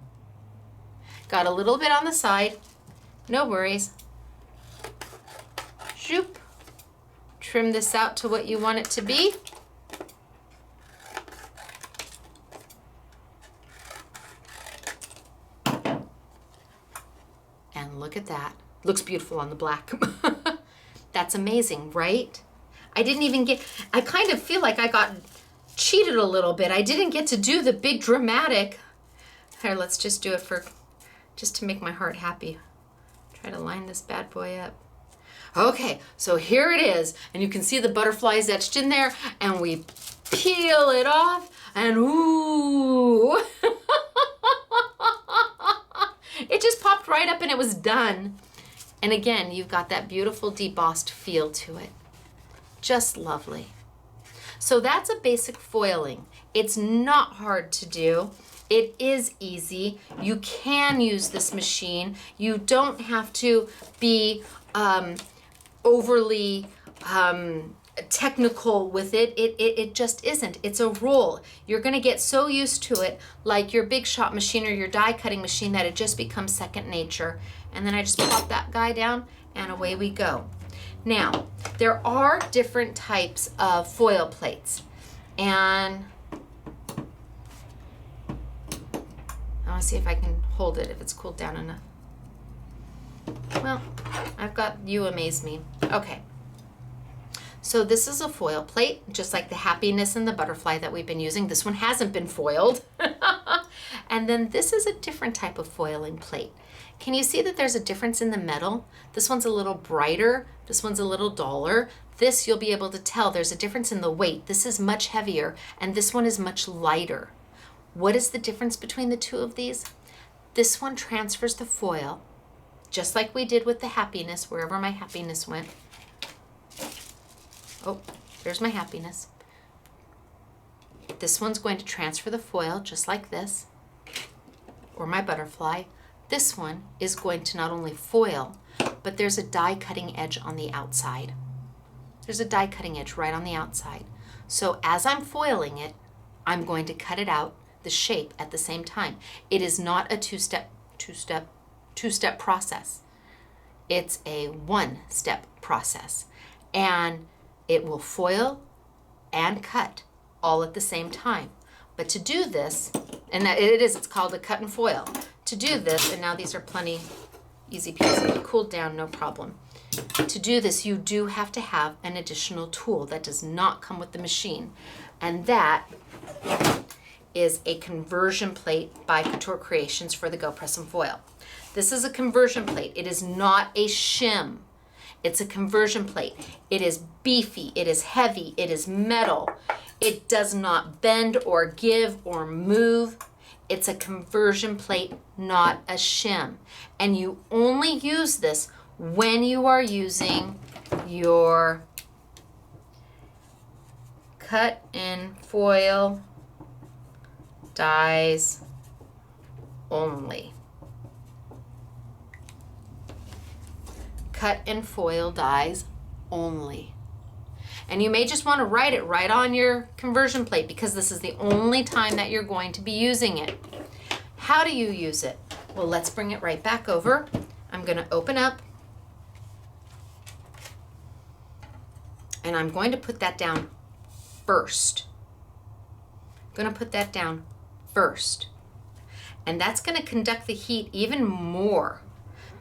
[SPEAKER 1] Got a little bit on the side, no worries. Shoop. Trim this out to what you want it to be. And look at that. Looks beautiful on the black. That's amazing, right? I didn't even get, I kind of feel like I got cheated a little bit. I didn't get to do the big dramatic. Here, let's just do it just to make my heart happy. Try to line this bad boy up. Okay, so here it is, and you can see the butterflies etched in there, and we peel it off, and ooh. It just popped right up and it was done. And again, you've got that beautiful debossed feel to it. Just lovely. So that's a basic foiling. It's not hard to do. It is easy. You can use this machine. You don't have to be overly technical with it. It just isn't. It's a roll. You're gonna get so used to it, like your big shop machine or your die cutting machine, that it just becomes second nature. And then I just pop that guy down and away we go. Now, there are different types of foil plates, and I want to see if I can hold it, if it's cooled down enough. Well, I've got, you amaze me. Okay. So this is a foil plate, just like the happiness and the butterfly that we've been using. This one hasn't been foiled. And then this is a different type of foiling plate. Can you see that there's a difference in the metal? This one's a little brighter, this one's a little duller. This, you'll be able to tell there's a difference in the weight. This is much heavier, and this one is much lighter. What is the difference between the two of these? This one transfers the foil, just like we did with the happiness, wherever my happiness went. Oh, there's my happiness. This one's going to transfer the foil just like this, or my butterfly. This one is going to not only foil, but there's a die cutting edge on the outside. There's a die cutting edge right on the outside. So as I'm foiling it, I'm going to cut it out, the shape at the same time. It is not a two-step process. It's a one-step process. And it will foil and cut all at the same time. But to do this, and it's called a cut and foil. To do this, and now these are plenty easy peasy, cooled down, no problem. To do this, you do have to have an additional tool that does not come with the machine, and that is a conversion plate by Couture Creations for the Go Press and Foil. This is a conversion plate. It is not a shim. It's a conversion plate. It is beefy, it is heavy, it is metal. It does not bend or give or move. It's a conversion plate, not a shim. And you only use this when you are using your cut and foil dies only. Cut and foil dies only. And you may just want to write it right on your conversion plate because this is the only time that you're going to be using it. How do you use it? Well, let's bring it right back over. I'm going to open up and I'm going to put that down first. I'm going to put that down first. And that's going to conduct the heat even more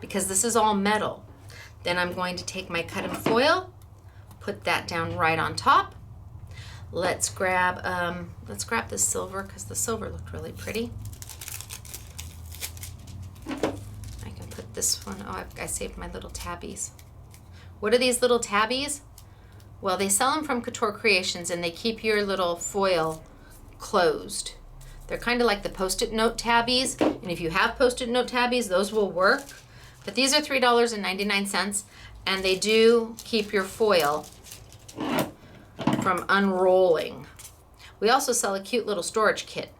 [SPEAKER 1] because this is all metal. Then I'm going to take my cut and foil, put that down right on top. Let's grab the silver because the silver looked really pretty. I can put this one. Oh, I saved my little tabbies. What are these little tabbies? Well, they sell them from Couture Creations and they keep your little foil closed. They're kind of like the Post-it note tabbies, and if you have Post-it note tabbies, those will work. But these are $3.99, and they do keep your foil from unrolling. We also sell a cute little storage kit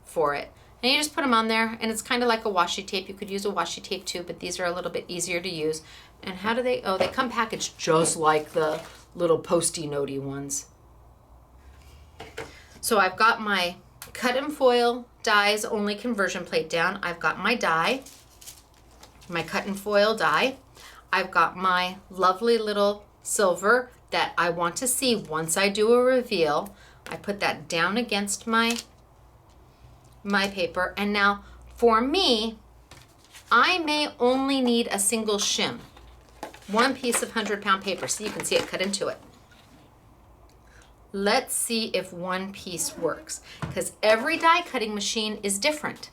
[SPEAKER 1] for it. And you just put them on there, and it's kind of like a washi tape. You could use a washi tape too, but these are a little bit easier to use. And how do they, oh, they come packaged just like the little posty notey ones. So I've got my cut and foil dies only conversion plate down. I've got my die, my cut and foil die. I've got my lovely little silver that I want to see once I do a reveal. I put that down against my paper. And now for me, I may only need a single shim. One piece of 100-pound paper, so you can see it cut into it. Let's see if one piece works, because every die cutting machine is different.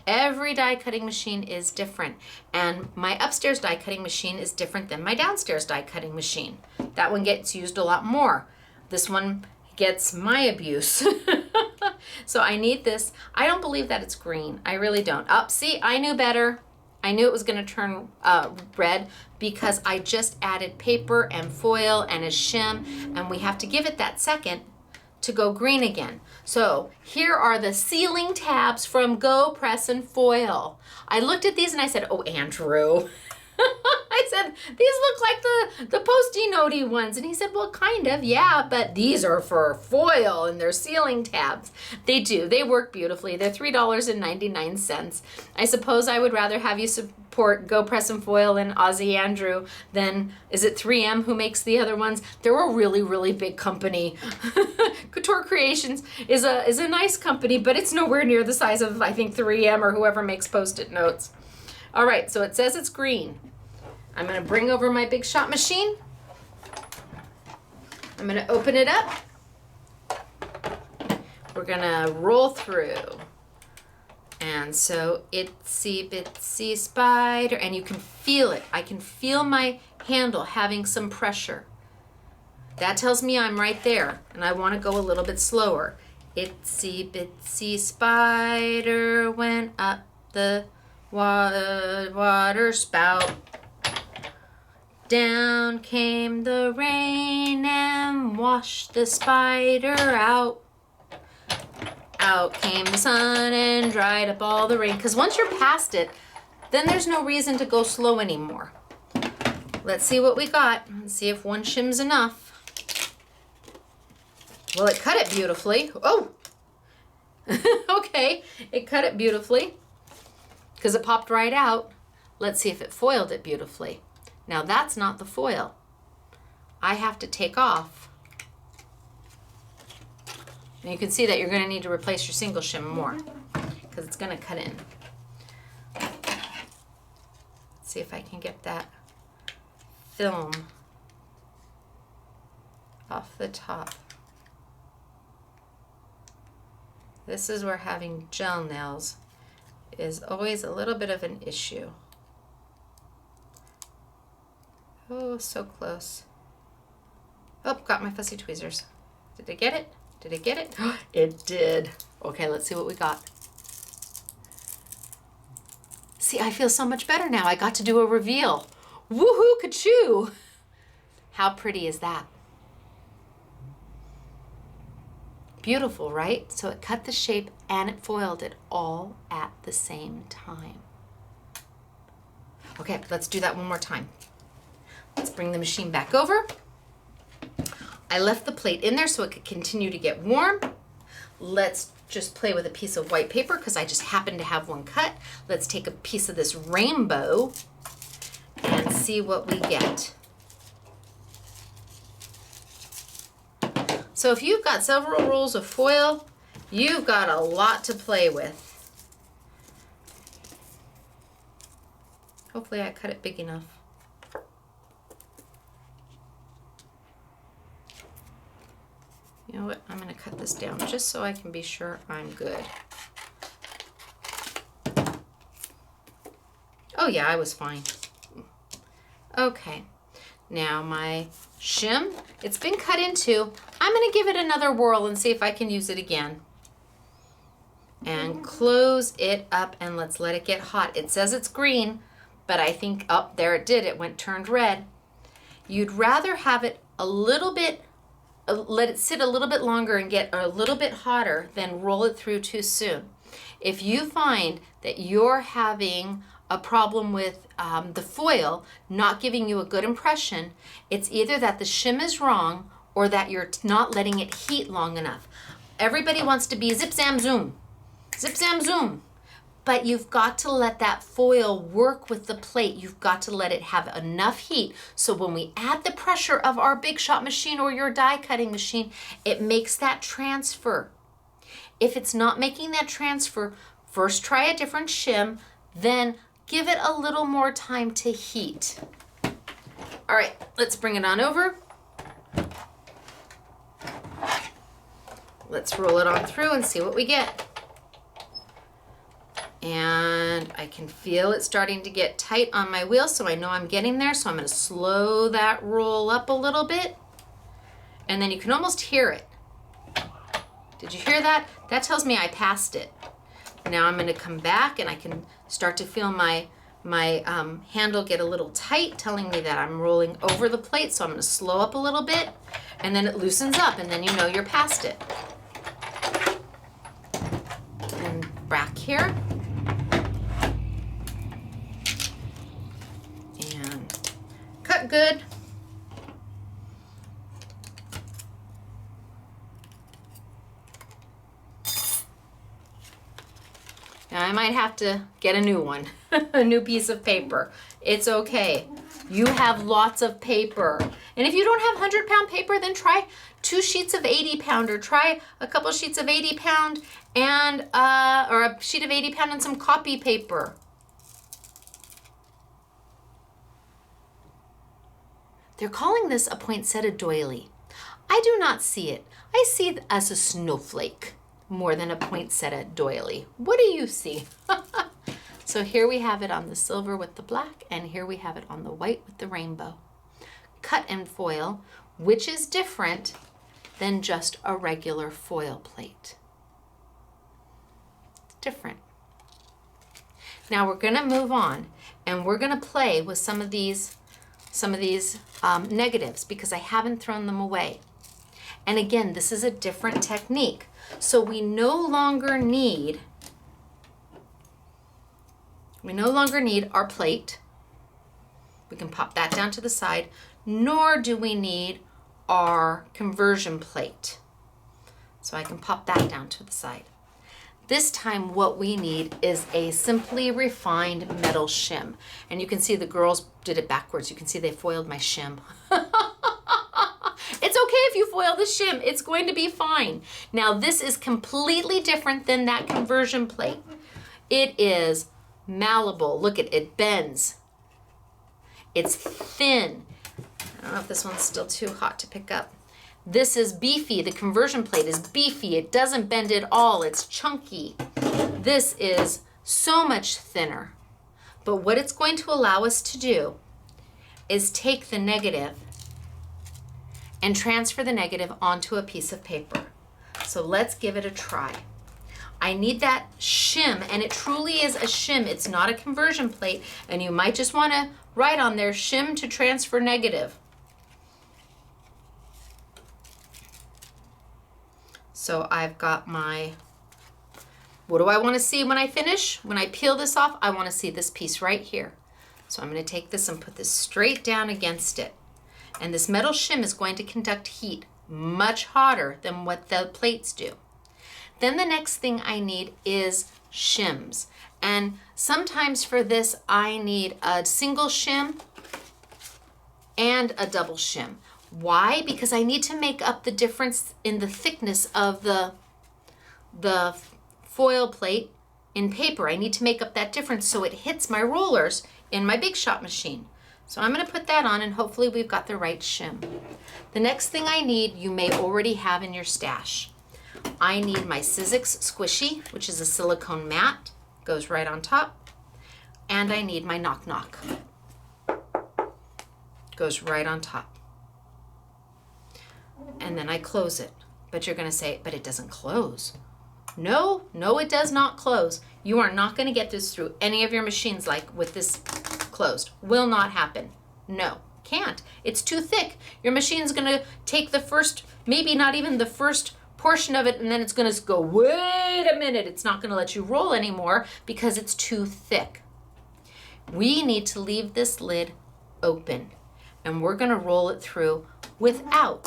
[SPEAKER 1] Every die cutting machine is different, and my upstairs die cutting machine is different than my downstairs die cutting machine. That one gets used a lot more. This one gets my abuse. So I need this. I don't believe that it's green. I really don't. Oh, see, I knew better. I knew it was going to turn red because I just added paper and foil and a shim, and we have to give it that second to go green again. So here are the sealing tabs from Go Press and Foil. I looked at these and I said, oh, Andrew. I said, these look like the posty notey ones. And he said, well, kind of, yeah, but these are for foil and they're sealing tabs. They do, they work beautifully. They're $3.99. I suppose I would rather have you support Go Press and Foil and Aussie Andrew than, is it 3M who makes the other ones? They're a really, really big company. Couture Creations is a nice company, but it's nowhere near the size of, I think, 3M or whoever makes Post-it notes. All right, so it says it's green. I'm gonna bring over my Big Shot machine. I'm gonna open it up. We're gonna roll through. And so itsy bitsy spider, and you can feel it. I can feel my handle having some pressure. That tells me I'm right there, and I wanna go a little bit slower. Itsy bitsy spider went up the water spout. Down came the rain and washed the spider out. Out came the sun and dried up all the rain. Because once you're past it, then there's no reason to go slow anymore. Let's see what we got. Let's see if one shim's enough. Well, it cut it beautifully. Oh! Okay, it cut it beautifully because it popped right out. Let's see if it foiled it beautifully. Now that's not the foil. I have to take off. And you can see that you're going to need to replace your single shim more because it's going to cut in. Let's see if I can get that film off the top. This is where having gel nails is always a little bit of an issue. Oh, so close. Oh, got my fussy tweezers. Did it get it? Did it get it? It did. Okay, let's see what we got. See, I feel so much better now. I got to do a reveal. Woohoo, kachoooo! How pretty is that? Beautiful, right? So it cut the shape and it foiled it all at the same time. Okay, let's do that one more time. Let's bring the machine back over. I left the plate in there so it could continue to get warm. Let's just play with a piece of white paper because I just happen to have one cut. Let's take a piece of this rainbow and see what we get. So if you've got several rolls of foil, you've got a lot to play with. Hopefully I cut it big enough. You know what? I'm going to cut this down just so I can be sure I'm good. Oh yeah, I was fine. Okay. Now my shim, it's been cut in two. I'm going to give it another whirl and see if I can use it again. And close it up and let's let it get hot. It says it's green, but I think, oh, there it did. It turned red. You'd rather have it a little bit, let it sit a little bit longer and get a little bit hotter than roll it through too soon. If you find that you're having a problem with the foil not giving you a good impression, it's either that the shim is wrong or that you're not letting it heat long enough. Everybody wants to be zip, zam, zoom. Zip, zam, zoom. But you've got to let that foil work with the plate. You've got to let it have enough heat so when we add the pressure of our Big Shot machine or your die cutting machine, it makes that transfer. If it's not making that transfer, first try a different shim, then give it a little more time to heat. All right, let's bring it on over. Let's roll it on through and see what we get. And I can feel it starting to get tight on my wheel, so I know I'm getting there. So I'm going to slow that roll up a little bit. And then you can almost hear it. Did you hear that? That tells me I passed it. Now I'm going to come back and I can start to feel my handle get a little tight, telling me that I'm rolling over the plate. So I'm going to slow up a little bit and then it loosens up and then you know you're past it. And back here. And cut good. Now I might have to get a new one, a new piece of paper. It's okay. You have lots of paper. And if you don't have 100-pound paper, then try 2 sheets of 80-pound or try a couple sheets of 80-pound and, or a sheet of 80-pound and some copy paper. They're calling this a poinsettia doily. I do not see it. I see it as a snowflake more than a poinsettia doily. What do you see? So here we have it on the silver with the black, and here we have it on the white with the rainbow. Cut and foil, which is different than just a regular foil plate. It's different. Now we're gonna move on, and we're gonna play with some of these negatives because I haven't thrown them away. And again, this is a different technique. So we no longer need our plate. We can pop that down to the side, nor do we need our conversion plate. So I can pop that down to the side. This time what we need is a simply refined metal shim. And you can see the girls did it backwards. You can see they foiled my shim. It's okay if you foil the shim, it's going to be fine. Now this is completely different than that conversion plate. It is malleable, look at it, bends. It's thin. I don't know if this one's still too hot to pick up. This is beefy. The conversion plate is beefy. It doesn't bend at all. It's chunky. This is so much thinner. But what it's going to allow us to do is take the negative and transfer the negative onto a piece of paper. So let's give it a try. I need that shim, and it truly is a shim. It's not a conversion plate, and you might just want to write on there, shim to transfer negative. So I've got my, what do I want to see when I finish? When I peel this off, I want to see this piece right here. So I'm going to take this and put this straight down against it. And this metal shim is going to conduct heat much hotter than what the plates do. Then the next thing I need is shims. And sometimes for this, I need a single shim and a double shim. Why? Because I need to make up the difference in the thickness of the foil plate in paper. I need to make up that difference so it hits my rollers in my Big Shot machine. So I'm going to put that on, and hopefully we've got the right shim. The next thing I need, you may already have in your stash. I need my Sizzix squishy, which is a silicone mat, goes right on top. And I need my knock knock, goes right on top. And then I close it. But you're going to say, but it doesn't close. No, it does not close. You are not going to get this through any of your machines like with this closed. Will not happen. No, can't. It's too thick. Your machine's going to take the first, maybe not even the first portion of it, and then it's going to go, wait a minute. It's not going to let you roll anymore because it's too thick. We need to leave this lid open, and we're going to roll it through without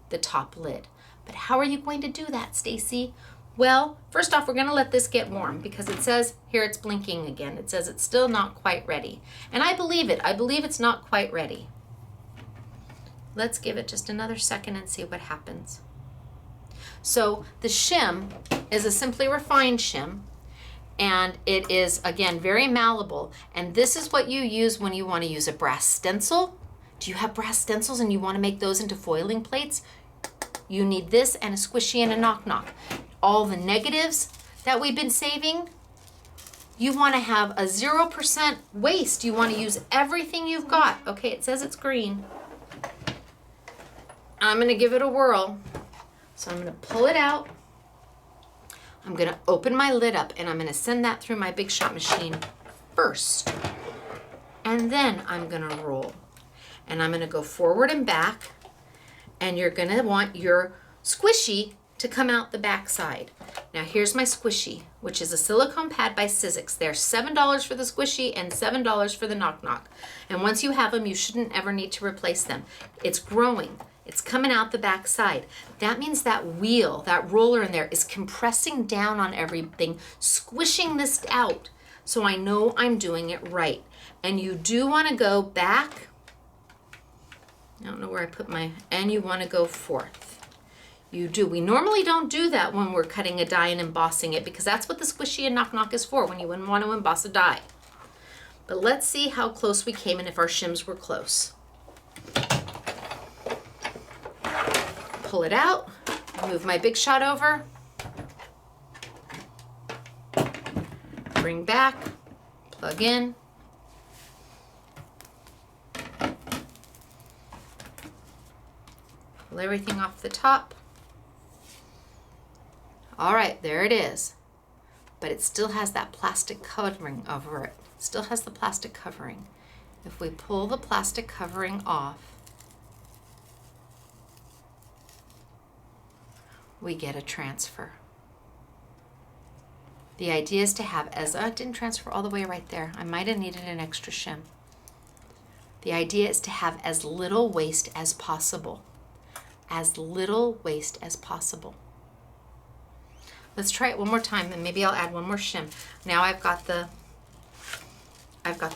[SPEAKER 1] the top lid. But how are you going to do that, Stacey? Well, first off, we're going to let this get warm because it says here it's blinking again. It says it's still not quite ready. And I believe it. I believe it's not quite ready. Let's give it just another second and see what happens. So the shim is a simply refined shim, and it is, again, very malleable. And this is what you use when you want to use a brass stencil. Do you have brass stencils and you want to make those into foiling plates? You need this and a squishy and a knock knock. All the negatives that we've been saving, you want to have a 0% waste. You want to use everything you've got. Okay, it says it's green. I'm going to give it a whirl. So I'm going to pull it out. I'm going to open my lid up, and I'm going to send that through my Big Shot machine first. And then I'm going to roll. And I'm going to go forward and back. And you're going to want your squishy to come out the back side. Now here's my squishy, which is a silicone pad by Sizzix. They're $7 for the squishy and $7 for the knock knock. And once you have them, you shouldn't ever need to replace them. It's growing. It's coming out the back side. That means that wheel, that roller in there is compressing down on everything, squishing this out. So I know I'm doing it right. And you do want to go back. I don't know where I put my, and you want to go forth. You do. We normally don't do that when we're cutting a die and embossing it because that's what the squishy and knock knock is for, when you wouldn't want to emboss a die. But let's see how close we came and if our shims were close. Pull it out, move my Big Shot over, bring back, plug in. Pull everything off the top. All right, there it is. But it still has that plastic covering over it. Still has the plastic covering. If we pull the plastic covering off, we get a transfer. The idea is to have, as it didn't transfer all the way right there. I might have needed an extra shim. The idea is to have as little waste as possible. As little waste as possible. Let's try it one more time, and maybe I'll add one more shim. Now I've got the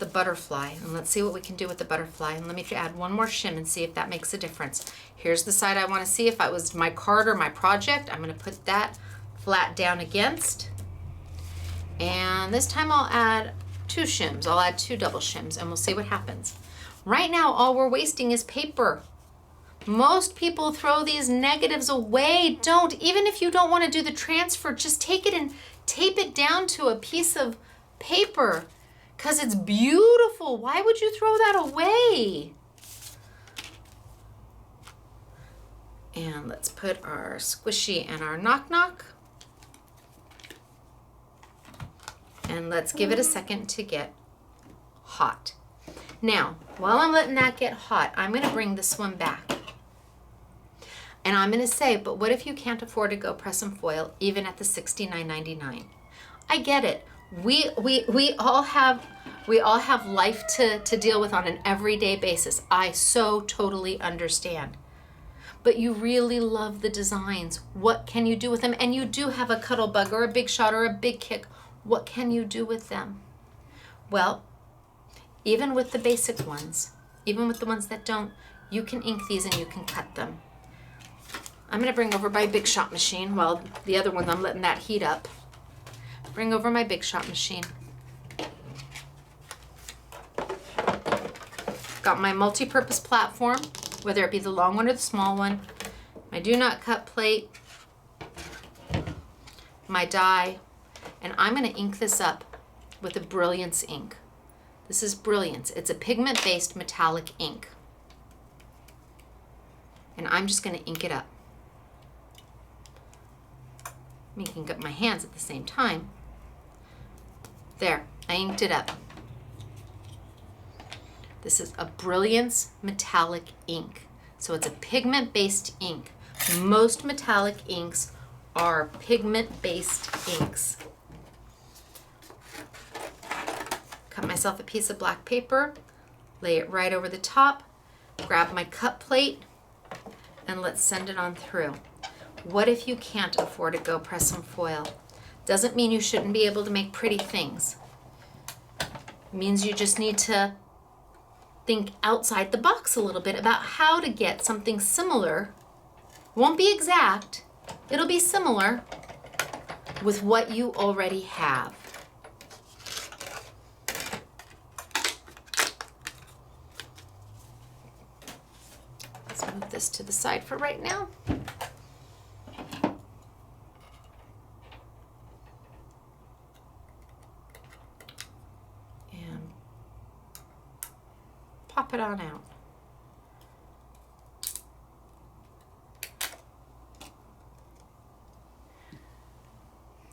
[SPEAKER 1] butterfly, and let's see what we can do with the butterfly. And let me add one more shim and see if that makes a difference. Here's the side I want to see if it was my card or my project. I'm going to put that flat down against. And this time I'll add 2 shims. I'll add 2 double shims, and we'll see what happens. Right now, all we're wasting is paper. Most people throw these negatives away. Don't, even if you don't want to do the transfer, just take it and tape it down to a piece of paper because it's beautiful. Why would you throw that away? And let's put our squishy and our knock knock. And let's give it a second to get hot. Now, while I'm letting that get hot, I'm going to bring this one back. And I'm going to say, but what if you can't afford to go press and foil even at the $69.99? I get it. We all have life to deal with on an everyday basis. I so totally understand. But you really love the designs. What can you do with them? And you do have a cuddle bug or a big shot or a big kick. What can you do with them? Well, even with the basic ones, even with the ones that don't, you can ink these and you can cut them. I'm gonna bring over my Big Shot machine while the other one, I'm letting that heat up. Bring over my Big Shot machine. Got my multi-purpose platform, whether it be the long one or the small one. My do not cut plate, my die, and I'm gonna ink this up with a Brilliance ink. This is Brilliance. It's a pigment-based metallic ink. And I'm just gonna ink it up. I'm inking up my hands at the same time. There, I inked it up. This is a Brilliance metallic ink. So it's a pigment-based ink. Most metallic inks are pigment-based inks. Cut myself a piece of black paper, lay it right over the top, grab my cut plate, and let's send it on through. What if you can't afford to go press and foil? Doesn't mean you shouldn't be able to make pretty things. It means you just need to think outside the box a little bit about how to get something similar. Won't be exact, it'll be similar with what you already have. Let's move this to the side for right now. And pop it on out.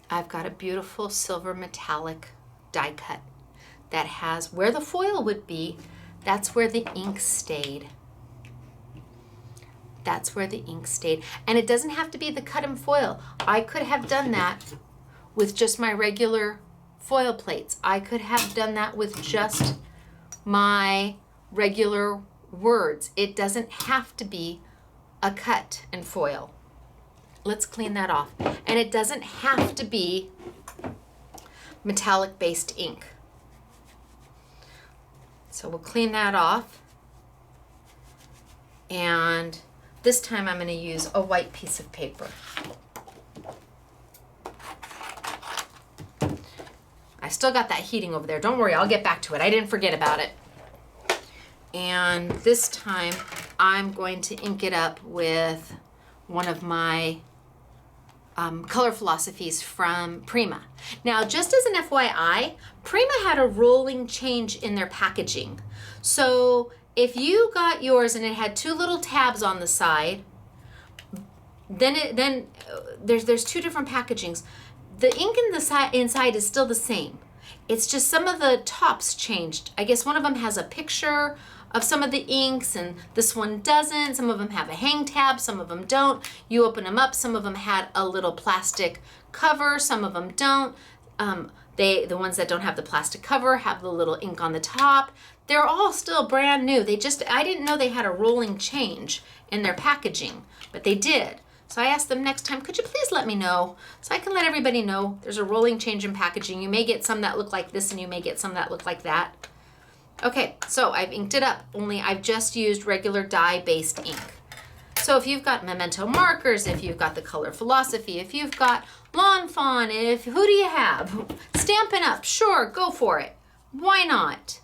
[SPEAKER 1] I've got a beautiful silver metallic die cut that has, where the foil would be, that's where the ink stayed. That's where the ink stayed. And it doesn't have to be the cut and foil. I could have done that with just my regular foil plates. I could have done that with just my regular words. It doesn't have to be a cut and foil. Let's clean that off. And it doesn't have to be metallic based ink. So we'll clean that off. And this time I'm going to use a white piece of paper. I still got that heating over there. Don't worry, I'll get back to it. I didn't forget about it. And this time I'm going to ink it up with one of my color philosophies from Prima. Now, just as an FYI, Prima had a rolling change in their packaging. So if you got yours and it had two little tabs on the side, then there's two different packagings. The ink in the inside is still the same. It's just some of the tops changed. I guess one of them has a picture of some of the inks and this one doesn't. Some of them have a hang tab, some of them don't. You open them up, some of them had a little plastic cover, some of them don't. The ones that don't have the plastic cover have the little ink on the top. They're all still brand new. I didn't know they had a rolling change in their packaging, but they did. So I asked them next time, could you please let me know so I can let everybody know there's a rolling change in packaging. You may get some that look like this and you may get some that look like that. Okay, so I've inked it up, only I've just used regular dye-based ink. So if you've got Memento markers, if you've got the color philosophy, if you've got Lawn Fawn, who do you have? Stampin' Up, sure, go for it. Why not?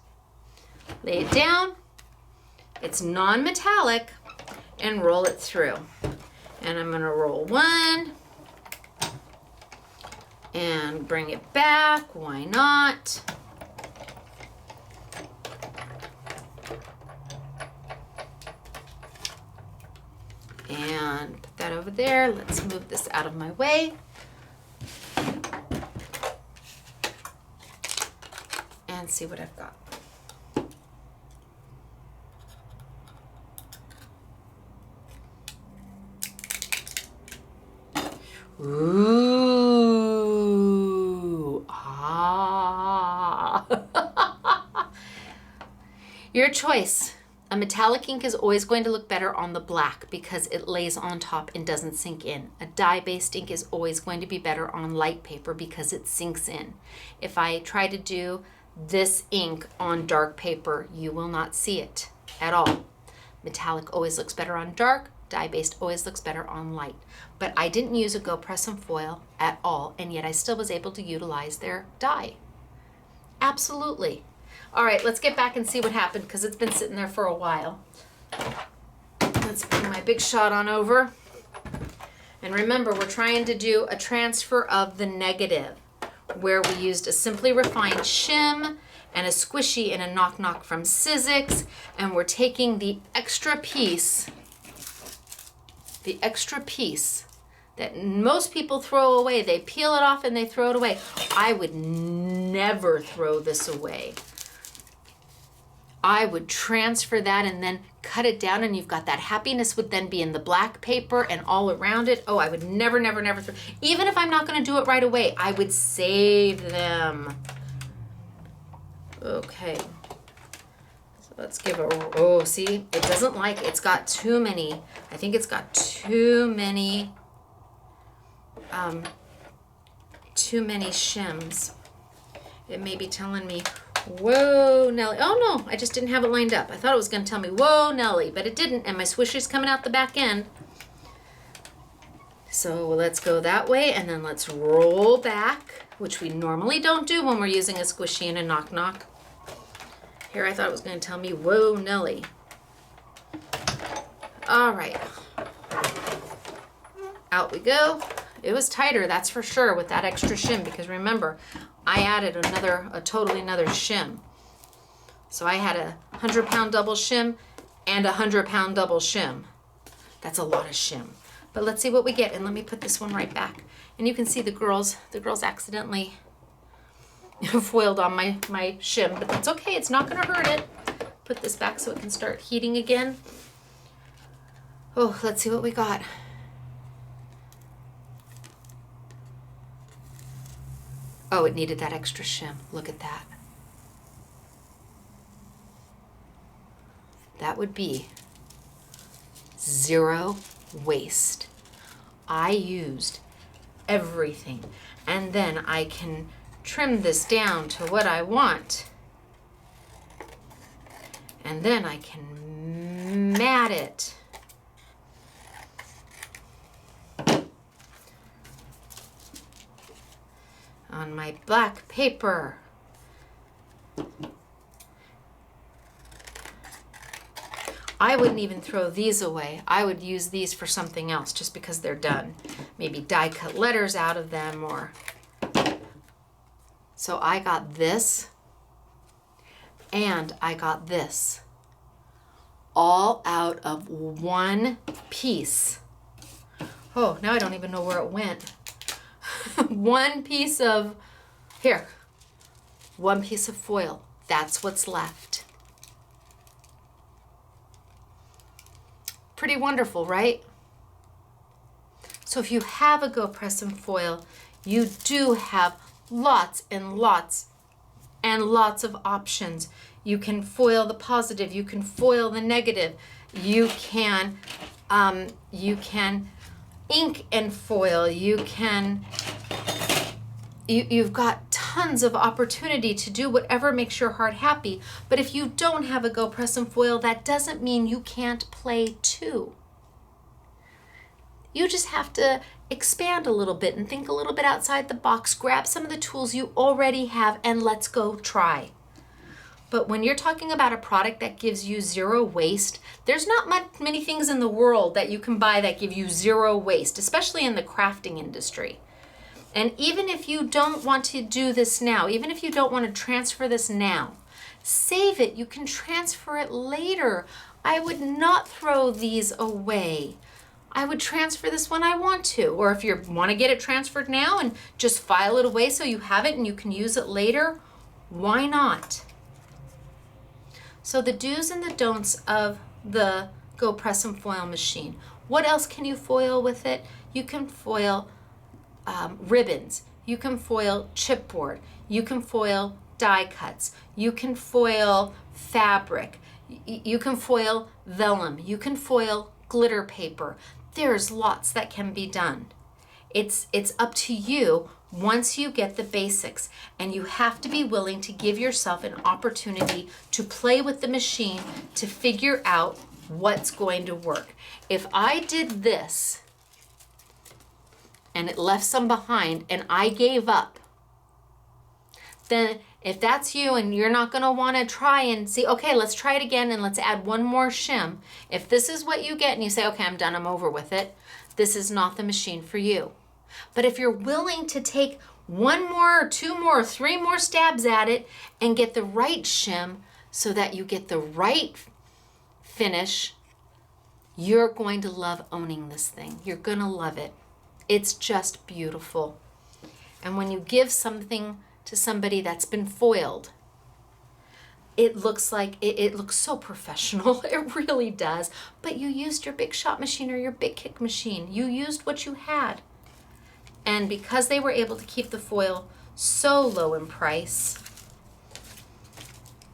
[SPEAKER 1] Lay it down, It's non-metallic, and roll it through. And I'm gonna roll one and bring it back, why not? And put that over there. Let's move this out of my way. And see what I've got. Ooh, ah. Your choice. A metallic ink is always going to look better on the black because it lays on top and doesn't sink in. A dye-based ink is always going to be better on light paper because it sinks in. If I try to do this ink on dark paper, you will not see it at all. Metallic always looks better on dark. Dye-based always looks better on light. But I didn't use a Go Press and Foil at all, and yet I still was able to utilize their dye. Absolutely. All right, let's get back and see what happened because it's been sitting there for a while. Let's bring my big shot on over. And remember, we're trying to do a transfer of the negative where we used a Simply Refined shim and a squishy and a knock knock from Sizzix, and we're taking the extra piece that most people throw away. They peel it off and they throw it away. I would never throw this away. I would transfer that and then cut it down, and you've got that happiness would then be in the black paper and all around it. Oh, I would never, never, never throw. Even if I'm not going to do it right away, I would save them. Okay. So let's give a, oh, see, it doesn't like, it's got too many. I think it's got too many shims. It may be telling me, whoa, Nelly. Oh no, I just didn't have it lined up. I thought it was going to tell me, whoa, Nelly, but it didn't, and my swisher's coming out the back end. So let's go that way, and then let's roll back, which we normally don't do when we're using a squishy and a knock knock. Here I thought it was going to tell me, whoa, Nelly. All right. Out we go. It was tighter, that's for sure, with that extra shim, because remember, I added a totally another shim. So I had a 100-pound double shim and a 100-pound double shim. That's a lot of shim. But let's see what we get, and let me put this one right back. And you can see the girls accidentally foiled on my shim, but that's okay, it's not gonna hurt it. Put this back so it can start heating again. Oh, let's see what we got. Oh, it needed that extra shim. Look at that. That would be zero waste. I used everything. And then I can trim this down to what I want. And then I can mat it. On my black paper. I wouldn't even throw these away. I would use these for something else just because they're done. Maybe die cut letters out of them, or... So I got this and I got this all out of one piece. Oh, now I don't even know where it went. One piece of, here, one piece of foil. That's what's left. Pretty wonderful, right? So if you have a Go Press and Foil, you do have lots and lots and lots of options. You can foil the positive, you can foil the negative, you can ink and foil, you've got tons of opportunity to do whatever makes your heart happy. But if you don't have a Go Press and Foil, that doesn't mean you can't play too. You just have to expand a little bit and think a little bit outside the box. Grab some of the tools you already have and let's go try. But when you're talking about a product that gives you zero waste, there's not many things in the world that you can buy that give you zero waste, especially in the crafting industry. And even if you don't want to do this now, even if you don't want to transfer this now, save it. You can transfer it later. I would not throw these away. I would transfer this when I want to. Or if you want to get it transferred now and just file it away so you have it and you can use it later, why not? So the do's and the don'ts of the Go Press and Foil machine. What else can you foil with it? You can foil ribbons. You can foil chipboard. You can foil die cuts. You can foil fabric. You can foil vellum. You can foil glitter paper. There's lots that can be done. It's up to you once you get the basics, and you have to be willing to give yourself an opportunity to play with the machine to figure out what's going to work. If I did this and it left some behind and I gave up, then if that's you and you're not going to want to try and see, okay, let's try it again and let's add one more shim. If this is what you get and you say, okay, I'm done, I'm over with it, this is not the machine for you. But if you're willing to take one more, or two more, or three more stabs at it and get the right shim so that you get the right finish, you're going to love owning this thing. You're going to love it. It's just beautiful. And when you give something to somebody that's been foiled, it looks like, it looks so professional. It really does. But you used your big shot machine or your big kick machine. You used what you had. And because they were able to keep the foil so low in price,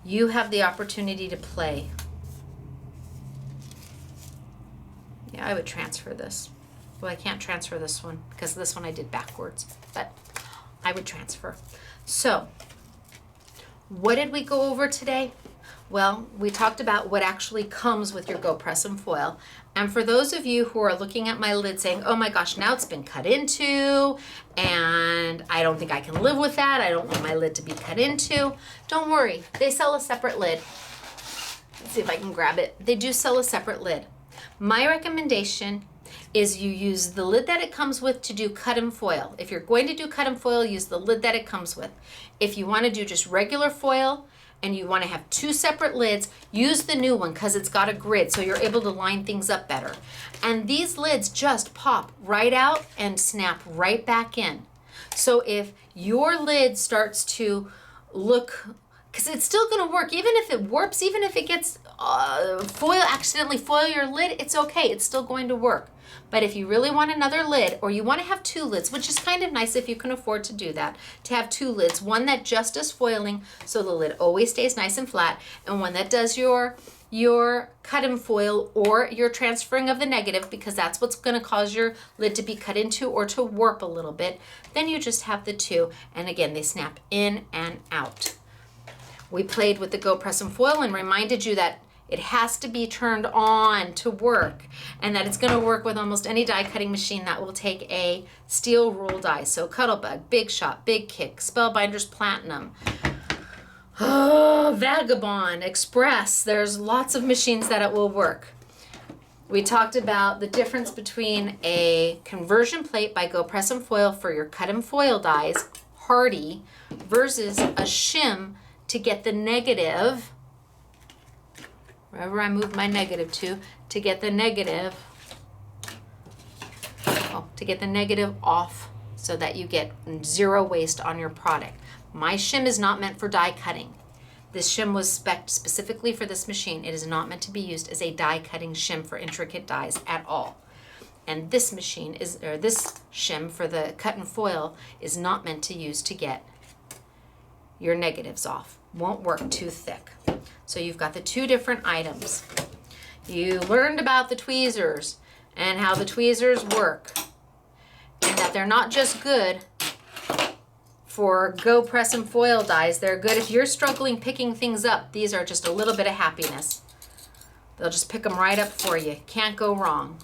[SPEAKER 1] you have the opportunity to play. Yeah, I would transfer this. Well, I can't transfer this one because this one I did backwards, but I would transfer. So, what did we go over today? Well, we talked about what actually comes with your Go Press and Foil. And for those of you who are looking at my lid saying, oh my gosh, now it's been cut into, and I don't think I can live with that. I don't want my lid to be cut into. Don't worry, they sell a separate lid. Let's see if I can grab it. They do sell a separate lid. My recommendation is you use the lid that it comes with to do cut and foil. If you're going to do cut and foil, use the lid that it comes with. If you want to do just regular foil and you want to have two separate lids, use the new one because it's got a grid so you're able to line things up better. And these lids just pop right out and snap right back in. So if your lid starts to because it's still going to work, even if it warps, even if it gets accidentally foil your lid, it's okay, it's still going to work. But if you really want another lid, or you want to have two lids, which is kind of nice if you can afford to do that, to have two lids, one that just does foiling so the lid always stays nice and flat, and one that does your cut and foil or your transferring of the negative, because that's what's going to cause your lid to be cut into or to warp a little bit, then you just have the two, and again, they snap in and out. We played with the Go Press and Foil and reminded you that it has to be turned on to work, and that it's going to work with almost any die cutting machine that will take a steel rule die. So Cuttlebug, Big Shot, Big Kick, Spellbinders Platinum, Vagabond, Express. There's lots of machines that it will work. We talked about the difference between a conversion plate by Go Press and Foil for your cut and foil dies, Hardy, versus a shim to get the negative, wherever I move my negative to get the negative, off so that you get zero waste on your product. My shim is not meant for die cutting. This shim was spec'd specifically for this machine. It is not meant to be used as a die cutting shim for intricate dies at all. And this machine this shim for the cut and foil is not meant to use to get your negatives off. Won't work too thick. So you've got the two different items. You learned about the tweezers and how the tweezers work, and that they're not just good for Go Press and Foil dies. They're good if you're struggling picking things up. These are just a little bit of happiness. They'll just pick them right up for you. Can't go wrong.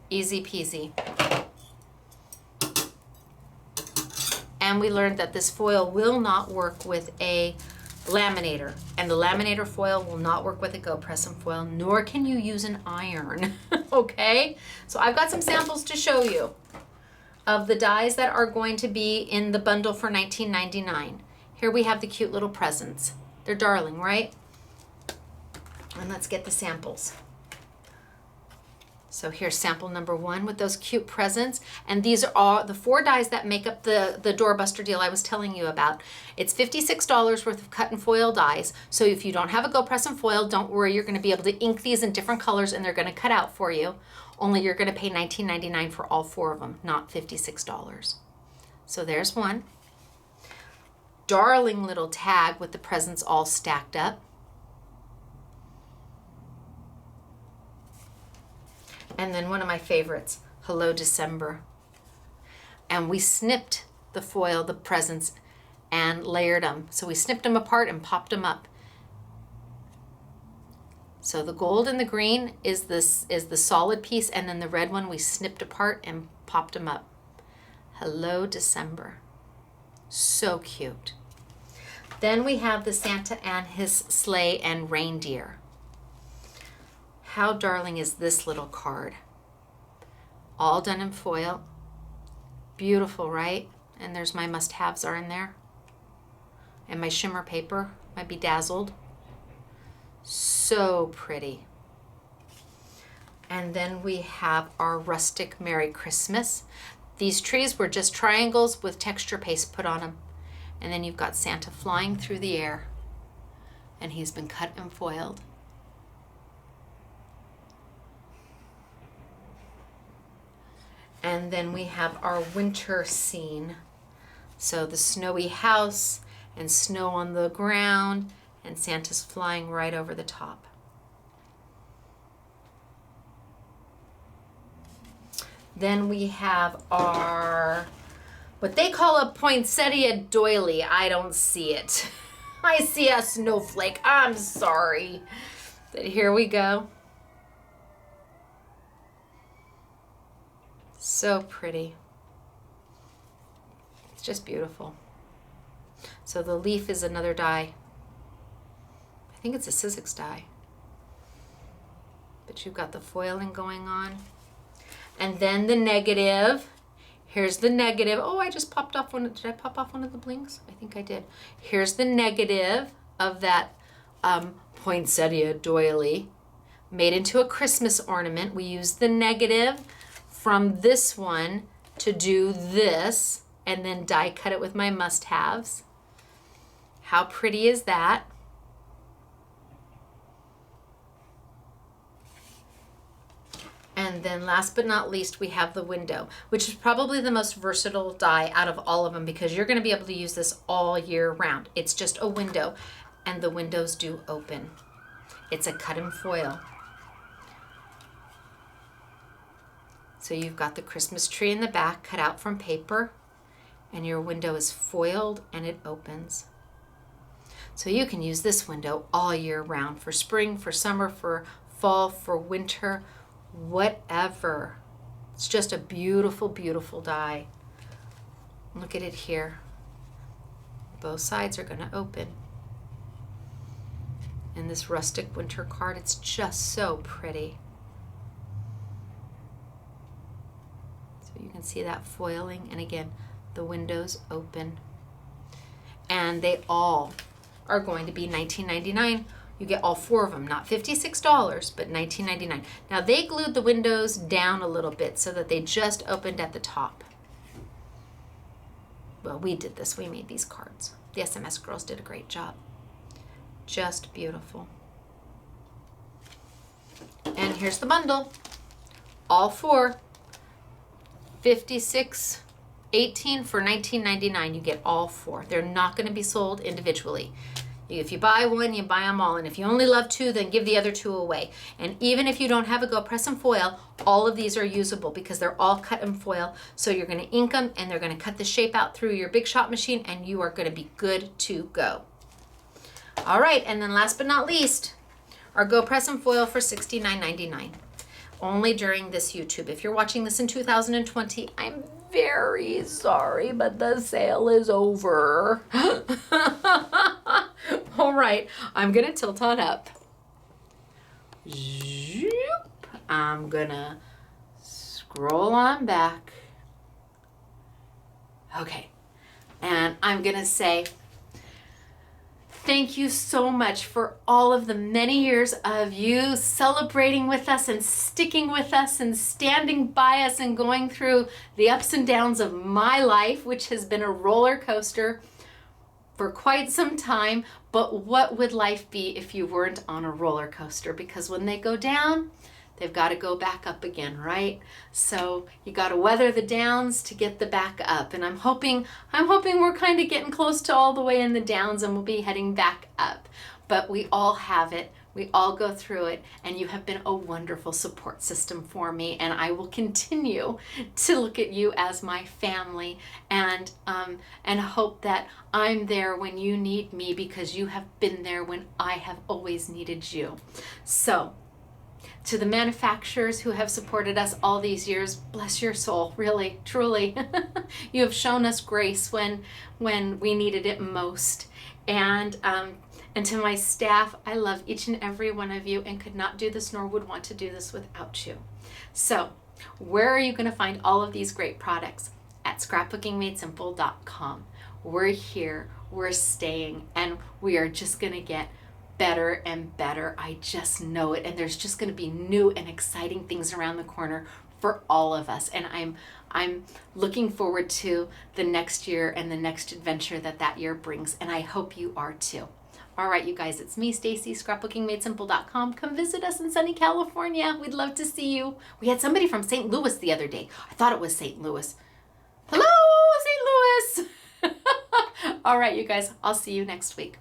[SPEAKER 1] Easy peasy. And we learned that this foil will not work with a laminator, and the laminator foil will not work with a Go Press and foil, nor can you use an iron. Okay, so I've got some samples to show you of the dies that are going to be in the bundle for $19.99. Here we have the cute little presents. They're darling, right? And let's get the samples. So here's sample number 1 with those cute presents. And these are all the 4 dies that make up the doorbuster deal I was telling you about. It's $56 worth of cut and foil dies. So if you don't have a Go Press and foil, don't worry, you're gonna be able to ink these in different colors and they're gonna cut out for you. Only you're gonna pay $19.99 for all 4 of them, not $56. So there's one. Darling little tag with the presents all stacked up. And then one of my favorites, Hello December. And we snipped the foil, the presents, and layered them. So we snipped them apart and popped them up. So the gold and the green is the solid piece, and then the red one we snipped apart and popped them up. Hello December. So cute. Then we have the Santa and his sleigh and reindeer. How darling is this little card? All done in foil. Beautiful, right? And there's my must-haves are in there. And my shimmer paper, my bedazzled. So pretty. And then we have our rustic Merry Christmas. These trees were just triangles with texture paste put on them. And then you've got Santa flying through the air. And he's been cut and foiled. And then we have our winter scene. So the snowy house and snow on the ground and Santa's flying right over the top. Then we have our, what they call a poinsettia doily. I don't see it. I see a snowflake. I'm sorry. But here we go. So pretty. It's just beautiful. So the leaf is another die. I think it's a Sizzix die. But you've got the foiling going on. And then the negative. Here's the negative. Oh, I just popped off one. Did I pop off one of the blinks? I think I did. Here's the negative of that poinsettia doily made into a Christmas ornament. We used the negative from this one to do this and then die cut it with my must-haves. How pretty is that? And then last but not least, we have the window, which is probably the most versatile die out of all of them because you're going to be able to use this all year round. It's just a window and the windows do open. It's a cut and foil. So you've got the Christmas tree in the back cut out from paper and your window is foiled and it opens. So you can use this window all year round for spring, for summer, for fall, for winter, whatever. It's just a beautiful, beautiful die. Look at it here. Both sides are going to open. And this rustic winter card, it's just so pretty. So you can see that foiling, and again, the windows open. And they all are going to be $19.99. You get all 4 of them, not $56, but $19.99. Now they glued the windows down a little bit so that they just opened at the top. Well, we did this, we made these cards. The SMS girls did a great job. Just beautiful. And here's the bundle. All 4, $56.18 for $19.99. You get all 4. They're not going to be sold individually. If you buy one, you buy them all. And if you only love 2, then give the other 2 away. And even if you don't have a Go Press and Foil, all of these are usable because they're all cut and foil. So you're going to ink them and they're going to cut the shape out through your Big Shot machine and you are going to be good to go. All right, and then last but not least, our Go Press and Foil for $69.99. Only during this YouTube. If you're watching this in 2020, I'm very sorry, but the sale is over. All right, I'm gonna tilt on up. Zoop. I'm gonna scroll on back. Okay, and I'm gonna say, thank you so much for all of the many years of you celebrating with us and sticking with us and standing by us and going through the ups and downs of my life, which has been a roller coaster for quite some time. But what would life be if you weren't on a roller coaster? Because when they go down, they've got to go back up again, right? So you got to weather the downs to get the back up. And I'm hoping we're kind of getting close to all the way in the downs and we'll be heading back up. But we all have it. We all go through it, and you have been a wonderful support system for me, and I will continue to look at you as my family and hope that I'm there when you need me, because you have been there when I have always needed you. So, to the manufacturers who have supported us all these years, bless your soul, really, truly. You have shown us grace when we needed it most. And to my staff, I love each and every one of you and could not do this nor would want to do this without you. So, where are you going to find all of these great products? At scrapbookingmadesimple.com. We're here, we're staying, and we are just going to get better and better. I just know it. And there's just going to be new and exciting things around the corner for all of us. And I'm looking forward to the next year and the next adventure that year brings. And I hope you are too. All right, you guys, it's me, Stacey, scrapbookingmadesimple.com. Come visit us in sunny California. We'd love to see you. We had somebody from St. Louis the other day. I thought it was St. Louis. Hello, St. Louis. All right, you guys, I'll see you next week.